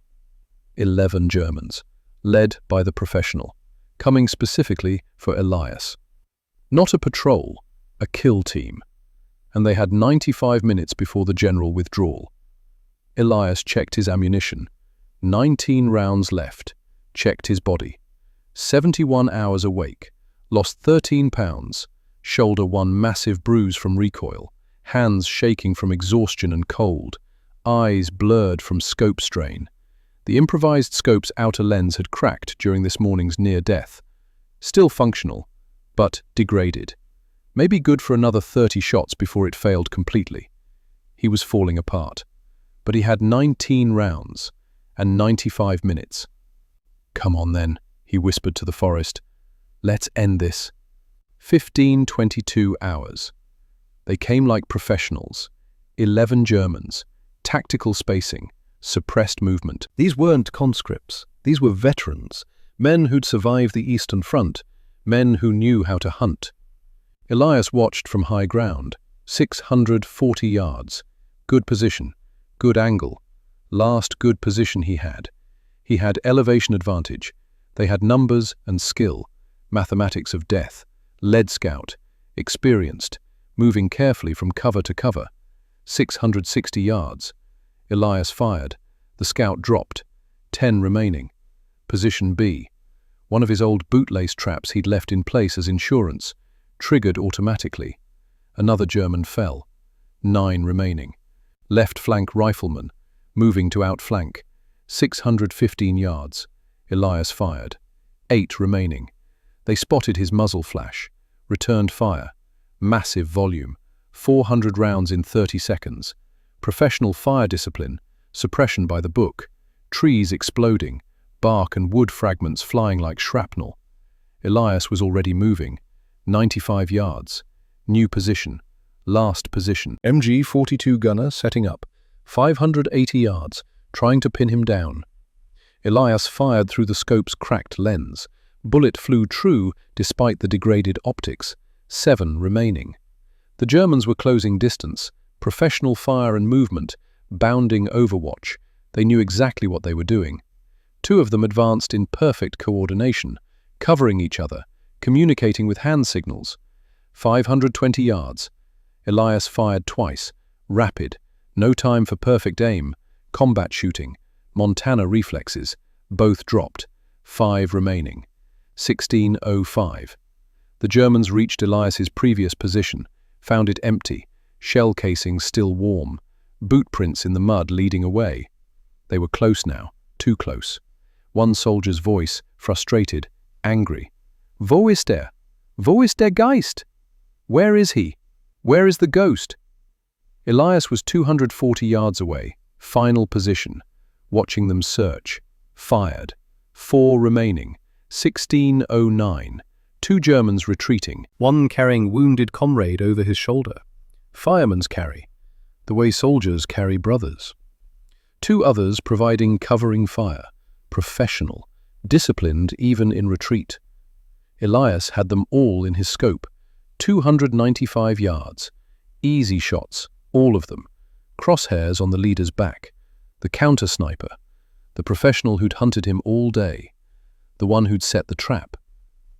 11 Germans, led by the professional, coming specifically for Elias. Not a patrol, a kill team. And they had 95 minutes before the general withdrawal. Elias checked his ammunition. 19 rounds left. Checked his body. 71 hours awake. Lost 13 pounds. Shoulder one massive bruise from recoil. Hands shaking from exhaustion and cold. Eyes blurred from scope strain. The improvised scope's outer lens had cracked during this morning's near death. Still functional, but degraded. Maybe good for another 30 shots before it failed completely. He was falling apart. But he had 19 rounds and 95 minutes. "Come on then," he whispered to the forest. "Let's end this." 15-22 hours. They came like professionals. 11 Germans. Tactical spacing. Suppressed movement. These weren't conscripts. These were veterans. Men who'd survived the Eastern Front. Men who knew how to hunt. Elias watched from high ground. 640 yards. Good position. Good angle. Last good position he had. He had elevation advantage. They had numbers and skill. Mathematics of death. Lead scout. Experienced. Moving carefully from cover to cover. 660 yards. Elias fired. The scout dropped. 10 remaining. Position B. One of his old bootlace traps he'd left in place as insurance. Triggered automatically. Another German fell. 9 remaining. Left flank rifleman, moving to outflank. 615 yards. Elias fired. 8 remaining. They spotted his muzzle flash. Returned fire. Massive volume. 400 rounds in 30 seconds. Professional fire discipline. Suppression by the book. Trees exploding. Bark and wood fragments flying like shrapnel. Elias was already moving. 95 yards. New position. Last position. MG-42 gunner setting up. 580 yards, trying to pin him down. Elias fired through the scope's cracked lens. Bullet flew true despite the degraded optics. 7 remaining. The Germans were closing distance. Professional fire and movement. Bounding overwatch. They knew exactly what they were doing. 2 of them advanced in perfect coordination, covering each other, communicating with hand signals. 520 yards. Elias fired twice. Rapid. No time for perfect aim. Combat shooting. Montana reflexes. Both dropped. 5 remaining. 16:05. The Germans reached Elias's previous position, found it empty, shell casings still warm, boot prints in the mud leading away. They were close now, too close. One soldier's voice, frustrated, angry. "Wo ist er? Wo ist der Geist? Where is he? Where is the ghost?" Elias was 240 yards away, final position, watching them search. Fired. 4 remaining. 16:09. 2 Germans retreating, one carrying wounded comrade over his shoulder. Fireman's carry, the way soldiers carry brothers. 2 others providing covering fire, professional, disciplined even in retreat. Elias had them all in his scope. 295 yards. Easy shots, all of them. Crosshairs on the leader's back. The counter-sniper. The professional who'd hunted him all day. The one who'd set the trap.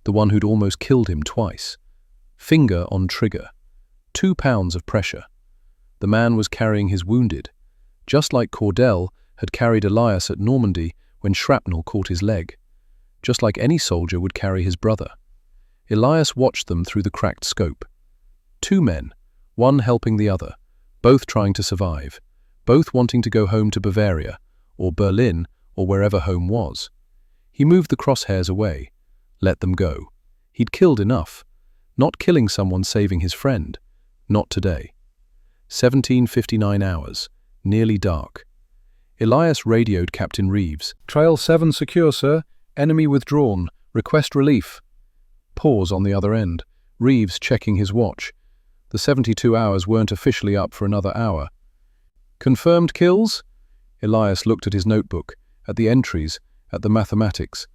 The one who'd almost killed him twice. Finger on trigger. 2 pounds of pressure. The man was carrying his wounded, just like Cordell had carried Elias at Normandy when shrapnel caught his leg. Just like any soldier would carry his brother. Elias watched them through the cracked scope. 2 men, one helping the other, both trying to survive, both wanting to go home to Bavaria, or Berlin, or wherever home was. He moved the crosshairs away, let them go. He'd killed enough. Not killing someone saving his friend. Not today. 17:59 hours, nearly dark. Elias radioed Captain Reeves. "Trail 7 secure, sir. Enemy withdrawn. Request relief." Pause on the other end. Reeves checking his watch. The 72 hours weren't officially up for another hour. "Confirmed kills?" Elias looked at his notebook, at the entries, at the mathematics.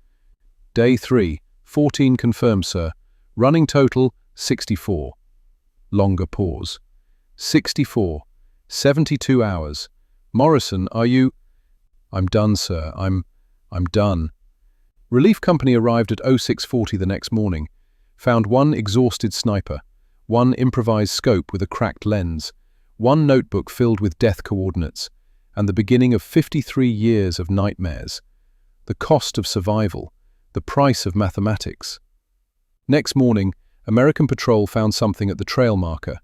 "Day 3, 14 confirmed, sir. Running total, 64. Longer pause. 64. 72 hours. "Morrison, are you—" I'm done, sir. I'm done. Relief company arrived at 0640 the next morning, found one exhausted sniper, one improvised scope with a cracked lens, one notebook filled with death coordinates, and the beginning of 53 years of nightmares. The cost of survival, the price of mathematics. Next morning, American patrol found something at the trail marker.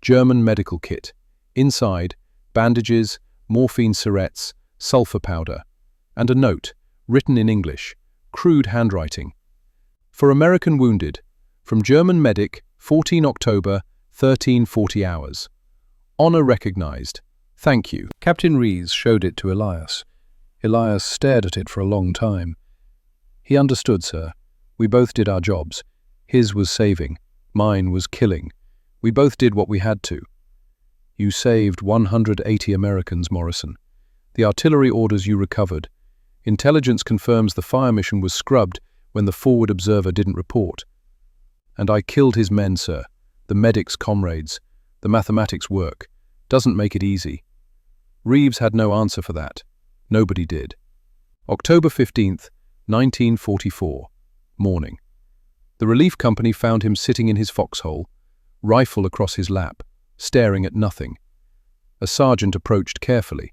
German medical kit. Inside, bandages, morphine syrettes, sulfur powder, and a note, written in English, crude handwriting. For American wounded, from German medic, 14 October, 13:40 hours. Honor recognized. Thank you. Captain Rees showed it to Elias. Elias stared at it for a long time. He understood, sir. We both did our jobs. His was saving. Mine was killing. We both did what we had to. You saved 180 Americans, Morrison. The artillery orders you recovered. Intelligence confirms the fire mission was scrubbed when the forward observer didn't report. And I killed his men, sir. The medics' comrades. The mathematics work. Doesn't make it easy. Reeves had no answer for that. Nobody did. October 15th, 1944. Morning. The relief company found him sitting in his foxhole, rifle across his lap, staring at nothing. A sergeant approached carefully.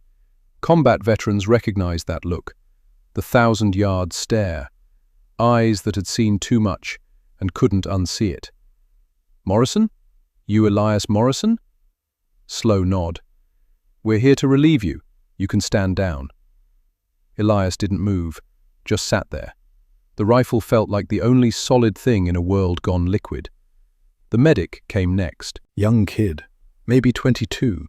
Combat veterans recognized that look. The 1,000-yard stare. Eyes that had seen too much and couldn't unsee it. Morrison? You Elias Morrison? Slow nod. We're here to relieve you. You can stand down. Elias didn't move, just sat there. The rifle felt like the only solid thing in a world gone liquid. The medic came next. Young kid, maybe 22.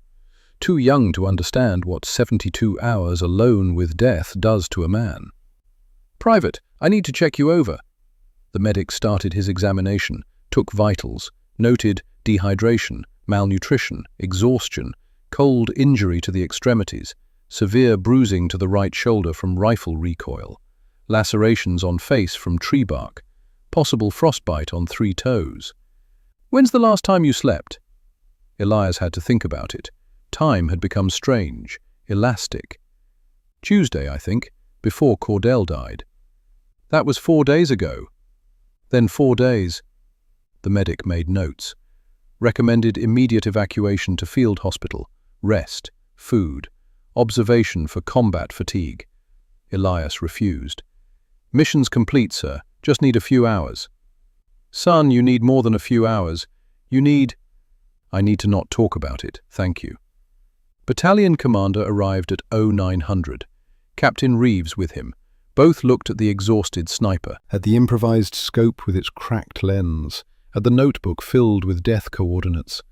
Too young to understand what 72 hours alone with death does to a man. Private, I need to check you over. The medic started his examination, took vitals, noted dehydration, malnutrition, exhaustion, cold injury to the extremities, severe bruising to the right shoulder from rifle recoil, lacerations on face from tree bark, possible frostbite on 3 toes. When's the last time you slept? Elias had to think about it. Time had become strange, elastic. Tuesday, I think, before Cordell died. That was 4 days ago. Then 4 days. The medic made notes. Recommended immediate evacuation to field hospital, rest, food, observation for combat fatigue. Elias refused. Mission's complete, sir. Just need a few hours. Son, you need more than a few hours. You need... I need to not talk about it, thank you. Battalion commander arrived at 0900. Captain Reeves with him. Both looked at the exhausted sniper, at the improvised scope with its cracked lens, at the notebook filled with death coordinates.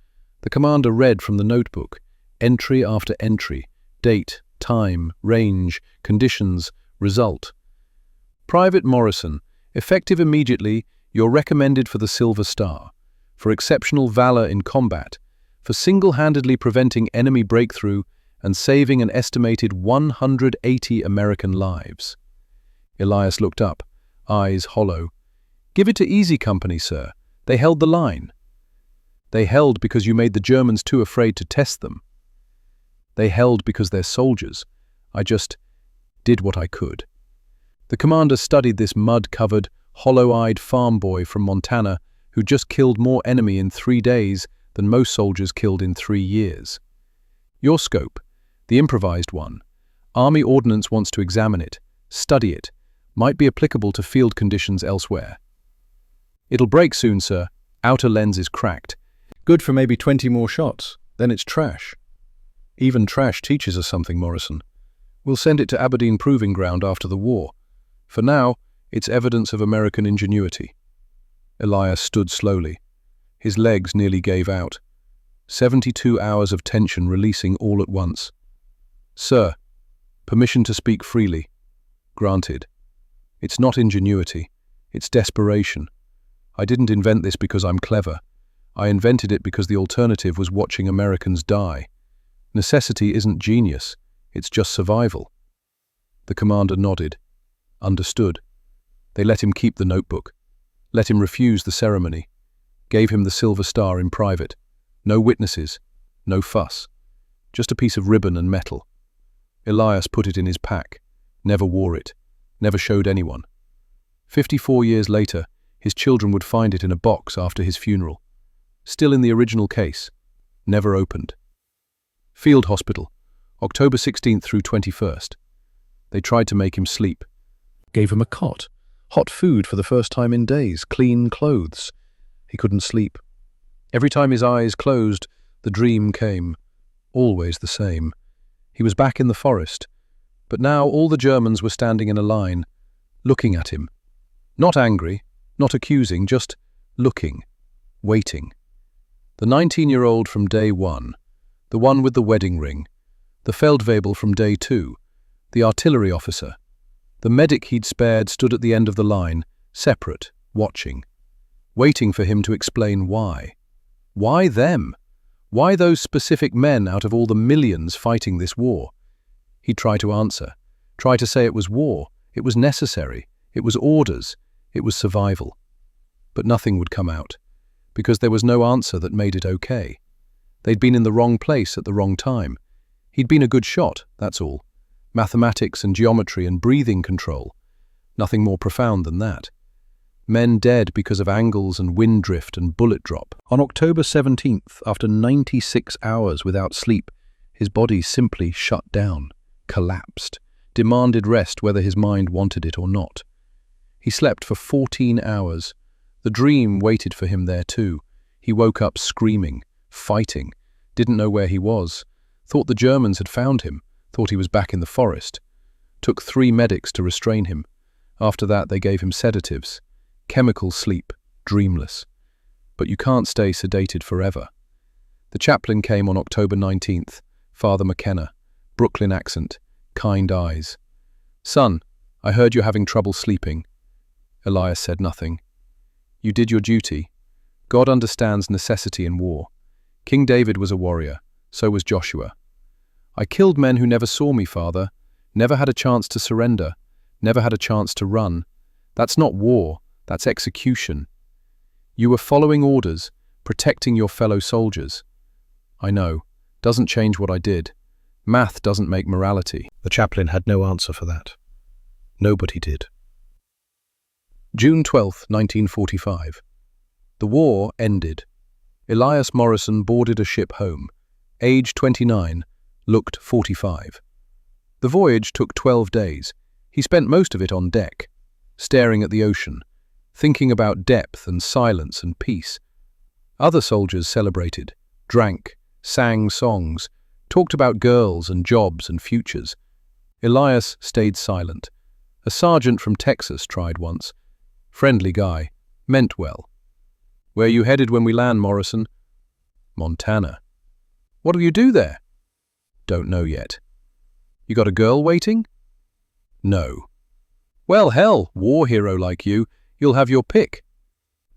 The commander read from the notebook, entry after entry, date, time, range, conditions, result. Private Morrison, effective immediately, you're recommended for the Silver Star, for exceptional valor in combat, for single-handedly preventing enemy breakthrough and saving an estimated 180 American lives. Elias looked up, eyes hollow. Give it to Easy Company, sir. They held the line. They held because you made the Germans too afraid to test them. They held because they're soldiers. I just did what I could. The commander studied this mud-covered, hollow-eyed farm boy from Montana who just killed more enemy in 3 days than most soldiers killed in 3 years. Your scope, the improvised one. Army Ordnance wants to examine it, study it, might be applicable to field conditions elsewhere. It'll break soon, sir. Outer lens is cracked. Good for maybe 20 more shots, then it's trash. Even trash teaches us something, Morrison. We'll send it to Aberdeen Proving Ground after the war. For now, it's evidence of American ingenuity. Elias stood slowly. His legs nearly gave out. 72 hours of tension releasing all at once. Sir, permission to speak freely. Granted. It's not ingenuity. It's desperation. I didn't invent this because I'm clever. I invented it because the alternative was watching Americans die. Necessity isn't genius. It's just survival. The commander nodded. Understood. They let him keep the notebook. Let him refuse the ceremony. Gave him the Silver Star in private. No witnesses. No fuss. Just a piece of ribbon and metal. Elias put it in his pack, never wore it, never showed anyone. 54 years later, his children would find it in a box after his funeral. Still in the original case, never opened. Field Hospital, October 16th through 21st. They tried to make him sleep. Gave him a cot, hot food for the first time in days, clean clothes. He couldn't sleep. Every time his eyes closed, the dream came. Always the same. He was back in the forest, but now all the Germans were standing in a line, looking at him. Not angry, not accusing, just looking, waiting. The 19-year-old from day one, the one with the wedding ring, the Feldwebel from day two, the artillery officer, the medic he'd spared stood at the end of the line, separate, watching, waiting for him to explain why. Why them? Why those specific men out of all the millions fighting this war? He'd try to answer, try to say it was war, it was necessary, it was orders, it was survival. But nothing would come out, because there was no answer that made it okay. They'd been in the wrong place at the wrong time. He'd been a good shot, that's all. Mathematics and geometry and breathing control. Nothing more profound than that. Men dead because of angles and wind drift and bullet drop. On October 17th, after 96 hours without sleep, his body simply shut down, collapsed, demanded rest whether his mind wanted it or not. He slept for 14 hours. The dream waited for him there too. He woke up screaming, fighting, didn't know where he was, thought the Germans had found him, thought he was back in the forest. Took 3 medics to restrain him. After that they gave him sedatives. Chemical sleep, dreamless. But you can't stay sedated forever. The chaplain came on October 19th, Father McKenna, Brooklyn accent, kind eyes. "Son, I heard you're having trouble sleeping." Elias said nothing. "You did your duty. God understands necessity in war. King David was a warrior, so was Joshua. I killed men who never saw me, Father, never had a chance to surrender, never had a chance to run. That's not war. That's execution. You were following orders, protecting your fellow soldiers. I know, doesn't change what I did. Math doesn't make morality." The chaplain had no answer for that. Nobody did. June 12, 1945. The war ended. Elias Morrison boarded a ship home. Age 29, looked 45. The voyage took 12 days. He spent most of it on deck, staring at the ocean, thinking about depth and silence and peace. Other soldiers celebrated, drank, sang songs, talked about girls and jobs and futures. Elias stayed silent. A sergeant from Texas tried once. Friendly guy, meant well. "Where you headed when we land, Morrison?" "Montana." "What'll you do there?" "Don't know yet." "You got a girl waiting?" "No." "Well, hell, war hero like you, you'll have your pick."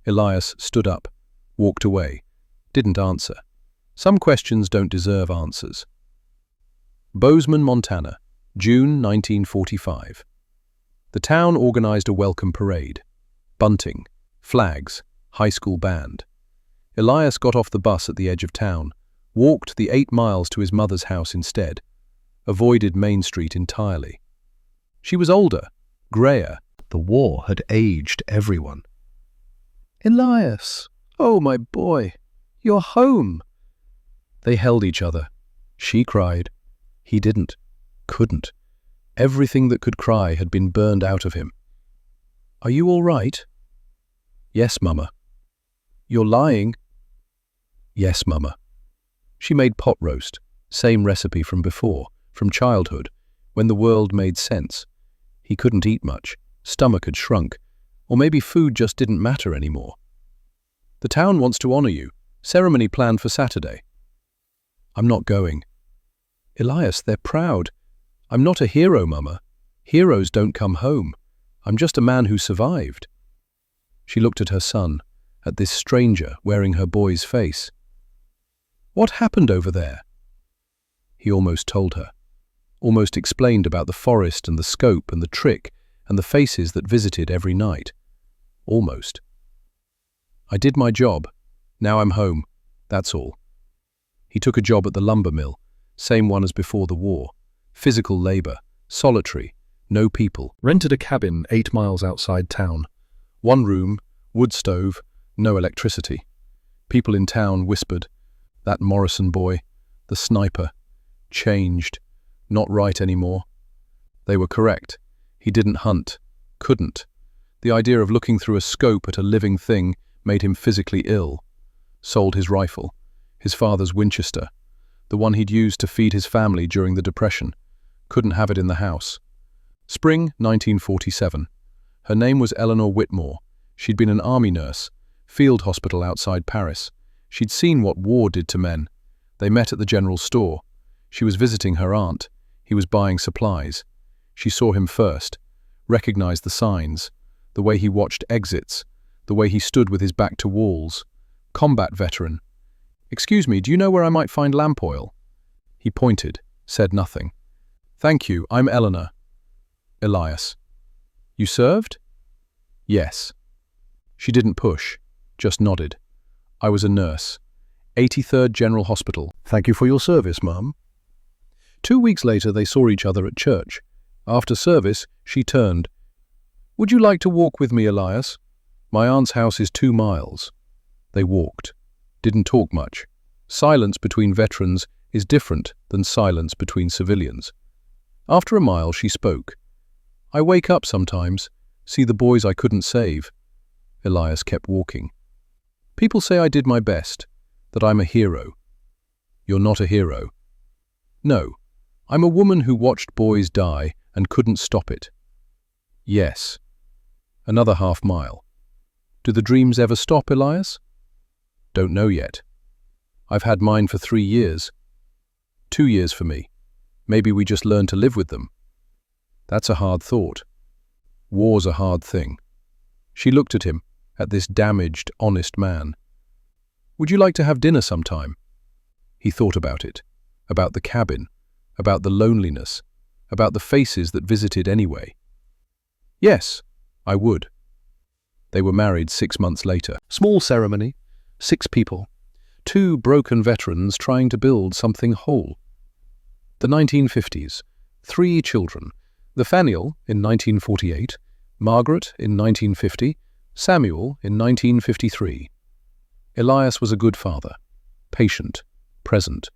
Elias stood up, walked away, didn't answer. Some questions don't deserve answers. Bozeman, Montana, June 1945. The town organized a welcome parade. Bunting, flags, high school band. Elias got off the bus at the edge of town, walked the 8 miles to his mother's house instead, avoided Main Street entirely. She was older, grayer. The war had aged everyone. "Elias, oh my boy, you're home." They held each other. She cried. He didn't, couldn't. Everything that could cry had been burned out of him. "Are you all right?" "Yes, Mama." "You're lying." "Yes, Mama." She made pot roast, same recipe from before, from childhood, when the world made sense. He couldn't eat much. Stomach had shrunk, or maybe food just didn't matter anymore. "The town wants to honor you. Ceremony planned for Saturday." "I'm not going." "Elias, they're proud." "I'm not a hero, Mama. Heroes don't come home. I'm just a man who survived." She looked at her son, at this stranger wearing her boy's face. "What happened over there?" He almost told her, almost explained about the forest and the scope and the trick and the faces that visited every night. Almost. "I did my job. Now I'm home. That's all." He took a job at the lumber mill, same one as before the war. Physical labor, solitary, no people. Rented a cabin 8 miles outside town. 1 room, wood stove, no electricity. People in town whispered, "That Morrison boy, the sniper, changed, not right anymore." They were correct. He didn't hunt, couldn't. The idea of looking through a scope at a living thing made him physically ill. Sold his rifle, his father's Winchester, the one he'd used to feed his family during the Depression. Couldn't have it in the house. Spring 1947. Her name was Eleanor Whitmore. She'd been an army nurse, field hospital outside Paris. She'd seen what war did to men. They met at the general store. She was visiting her aunt. He was buying supplies. She saw him first, recognized the signs, the way he watched exits, the way he stood with his back to walls. Combat veteran. "Excuse me, do you know where I might find lamp oil?" He pointed, said nothing. "Thank you, I'm Eleanor." Elias. "You served?" "Yes." She didn't push, just nodded. "I was a nurse. 83rd General Hospital." "Thank you for your service, Mum." 2 weeks later they saw each other at church. After service, she turned. "Would you like to walk with me, Elias? My aunt's house is 2 miles. They walked. Didn't talk much. Silence between veterans is different than silence between civilians. After a mile, she spoke. "I wake up sometimes, see the boys I couldn't save." Elias kept walking. "People say I did my best, that I'm a hero." "You're not a hero." "No, I'm a woman who watched boys die and couldn't stop it." "Yes." Another half mile. "Do the dreams ever stop, Elias?" "Don't know yet. I've had mine for 3 years. 2 years for me. Maybe we just learn to live with them." "That's a hard thought." "War's a hard thing." She looked at him, at this damaged, honest man. "Would you like to have dinner sometime?" He thought about it, about the cabin, about the loneliness, about the faces that visited anyway. "Yes, I would." They were married 6 months later. Small ceremony, 6 people, 2 broken veterans trying to build something whole. The 1950s, 3 children, Nathaniel in 1948, Margaret in 1950, Samuel in 1953. Elias was a good father, patient, present,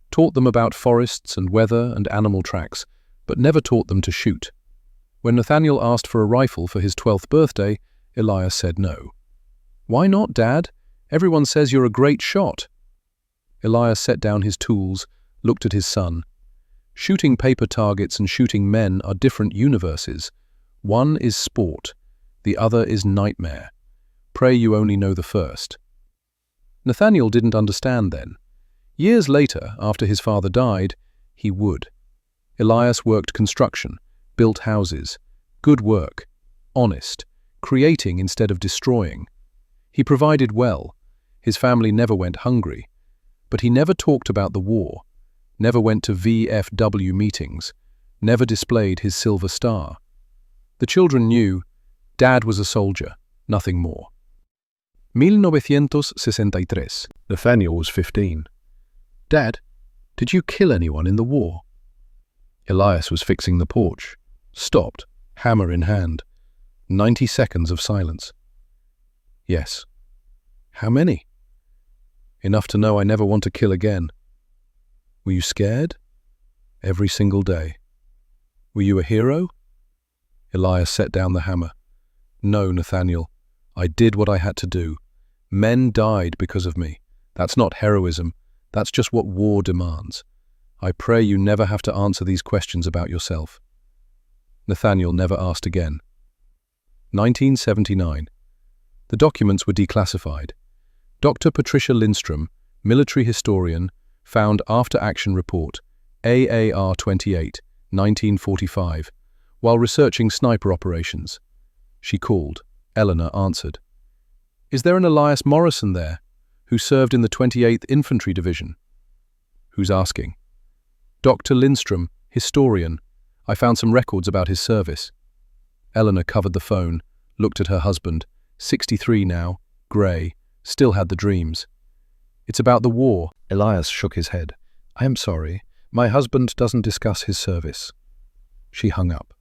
taught them about forests and weather and animal tracks, but never taught them to shoot. When Nathaniel asked for a rifle for his 12th birthday, Elias said no. "Why not, Dad? Everyone says you're a great shot." Elias set down his tools, looked at his son. Shooting paper targets and shooting men are different universes. One is sport, the other is nightmare. Pray you only know the first. Nathaniel didn't understand then. Years later, after his father died, he would. Elias worked construction, built houses, good work, honest, creating instead of destroying. He provided well. His family never went hungry. But he never talked about the war, never went to VFW meetings, never displayed his silver star. The children knew Dad was a soldier, nothing more. 1963. Nathaniel was 15. "Dad, did you kill anyone in the war?" Elias was fixing the porch, stopped, hammer in hand. 90 seconds of silence. "Yes." "How many?" "Enough to know I never want to kill again." "Were you scared?" "Every single day." "Were you a hero?" Elias set down the hammer. "No, Nathaniel. I did what I had to do. Men died because of me. That's not heroism. That's just what war demands. I pray you never have to answer these questions about yourself." Nathaniel never asked again. 1979. The documents were declassified. Dr. Patricia Lindstrom, military historian, found after-action report AAR 28, 1945, while researching sniper operations. She called. Eleanor answered. "Is there an Elias Morrison there, who served in the 28th Infantry Division?" "Who's asking?" "Dr. Lindstrom, historian. I found some records about his service." Eleanor covered the phone, looked at her husband, 63 now, grey, still had the dreams. "It's about the war." Elias shook his head. "I am sorry. My husband doesn't discuss his service." She hung up.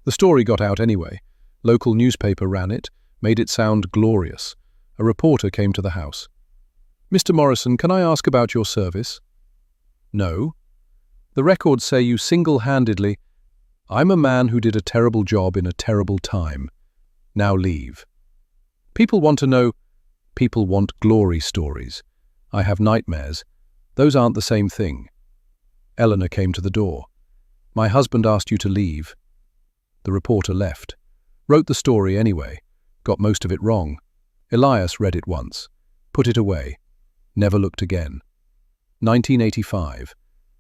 The story got out anyway. Local newspaper ran it, made it sound glorious. A reporter came to the house. "Mr. Morrison, can I ask about your service?" "No. The records say you single-handedly—" "I'm a man who did a terrible job in a terrible time. Now leave." "People want to know—" "People want glory stories. I have nightmares. Those aren't the same thing." Eleanor came to the door. "My husband asked you to leave." The reporter left. Wrote the story anyway. Got most of it wrong. Elias read it once. Put it away. Never looked again. 1985.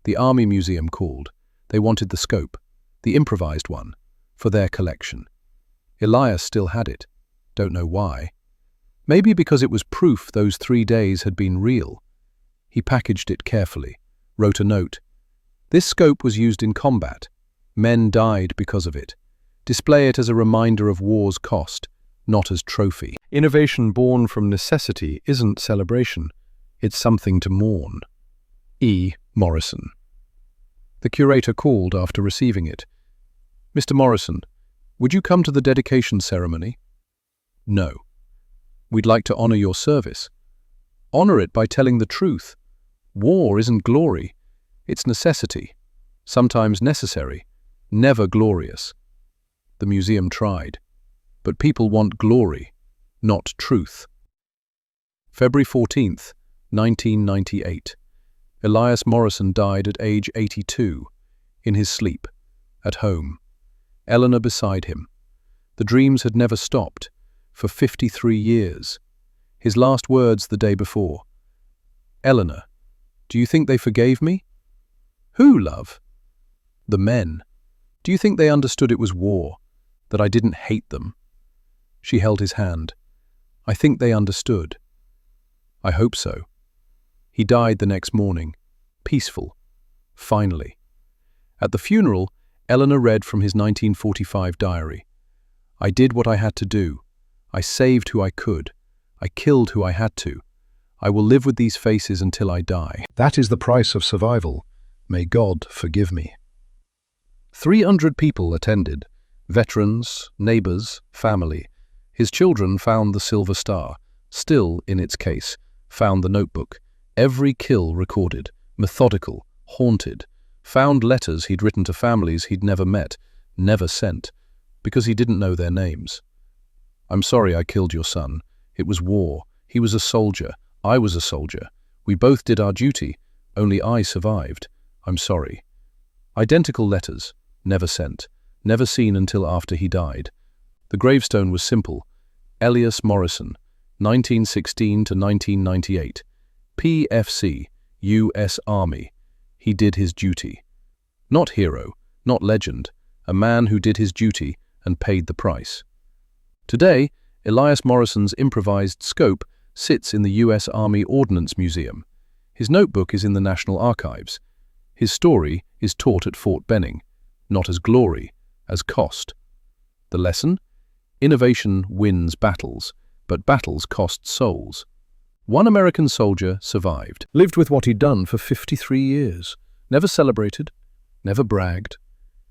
The Army Museum called. They wanted the scope, the improvised one, for their collection. Elias still had it. Don't know why. Maybe because it was proof those 3 days had been real. He packaged it carefully, wrote a note. This scope was used in combat. Men died because of it. Display it as a reminder of war's cost, not as trophy. Innovation born from necessity isn't celebration. It's something to mourn. E. Morrison. The curator called after receiving it. "Mr. Morrison, would you come to the dedication ceremony?" "No. We'd like to honor your service." "Honor it by telling the truth. War isn't glory. It's necessity. Sometimes necessary. Never glorious." The museum tried. But people want glory, not truth. February 14th, 1998. Elias Morrison died at age 82, in his sleep, at home. Eleanor beside him. The dreams had never stopped, for 53 years. His last words the day before. "Eleanor, do you think they forgave me?" "Who, love?" "The men. Do you think they understood it was war, that I didn't hate them?" She held his hand. "I think they understood." "I hope so." He died the next morning, peaceful, finally. At the funeral, Eleanor read from his 1945 diary. "I did what I had to do. I saved who I could. I killed who I had to. I will live with these faces until I die. That is the price of survival. May God forgive me." 300 people attended. Veterans, neighbors, family. His children found the silver star, still in its case, found the notebook. Every kill recorded, methodical, haunted. Found letters he'd written to families he'd never met, never sent, because he didn't know their names. "I'm sorry I killed your son. It was war. He was a soldier. I was a soldier. We both did our duty. Only I survived. I'm sorry." Identical letters, never sent, never seen until after he died. The gravestone was simple. Elias Morrison, 1916 to 1998. PFC, U.S. Army. He did his duty. Not hero, not legend, a man who did his duty and paid the price. Today, Elias Morrison's improvised scope sits in the U.S. Army Ordnance Museum. His notebook is in the National Archives. His story is taught at Fort Benning, not as glory, as cost. The lesson? Innovation wins battles, but battles cost souls. One American soldier survived, lived with what he'd done for 53 years, never celebrated, never bragged.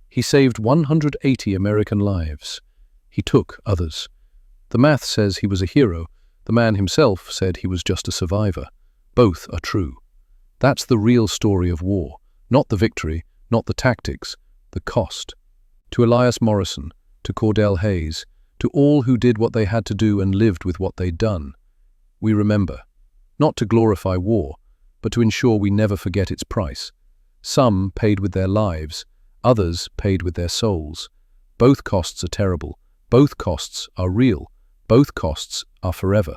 He saved 180 American lives. He took others. The math says he was a hero. The man himself said he was just a survivor. Both are true. That's the real story of war, not the victory, not the tactics, the cost. To Elias Morrison, to Cordell Hayes, to all who did what they had to do and lived with what they'd done, we remember, not to glorify war, but to ensure we never forget its price. Some paid with their lives, others paid with their souls. Both costs are terrible, both costs are real, both costs are forever.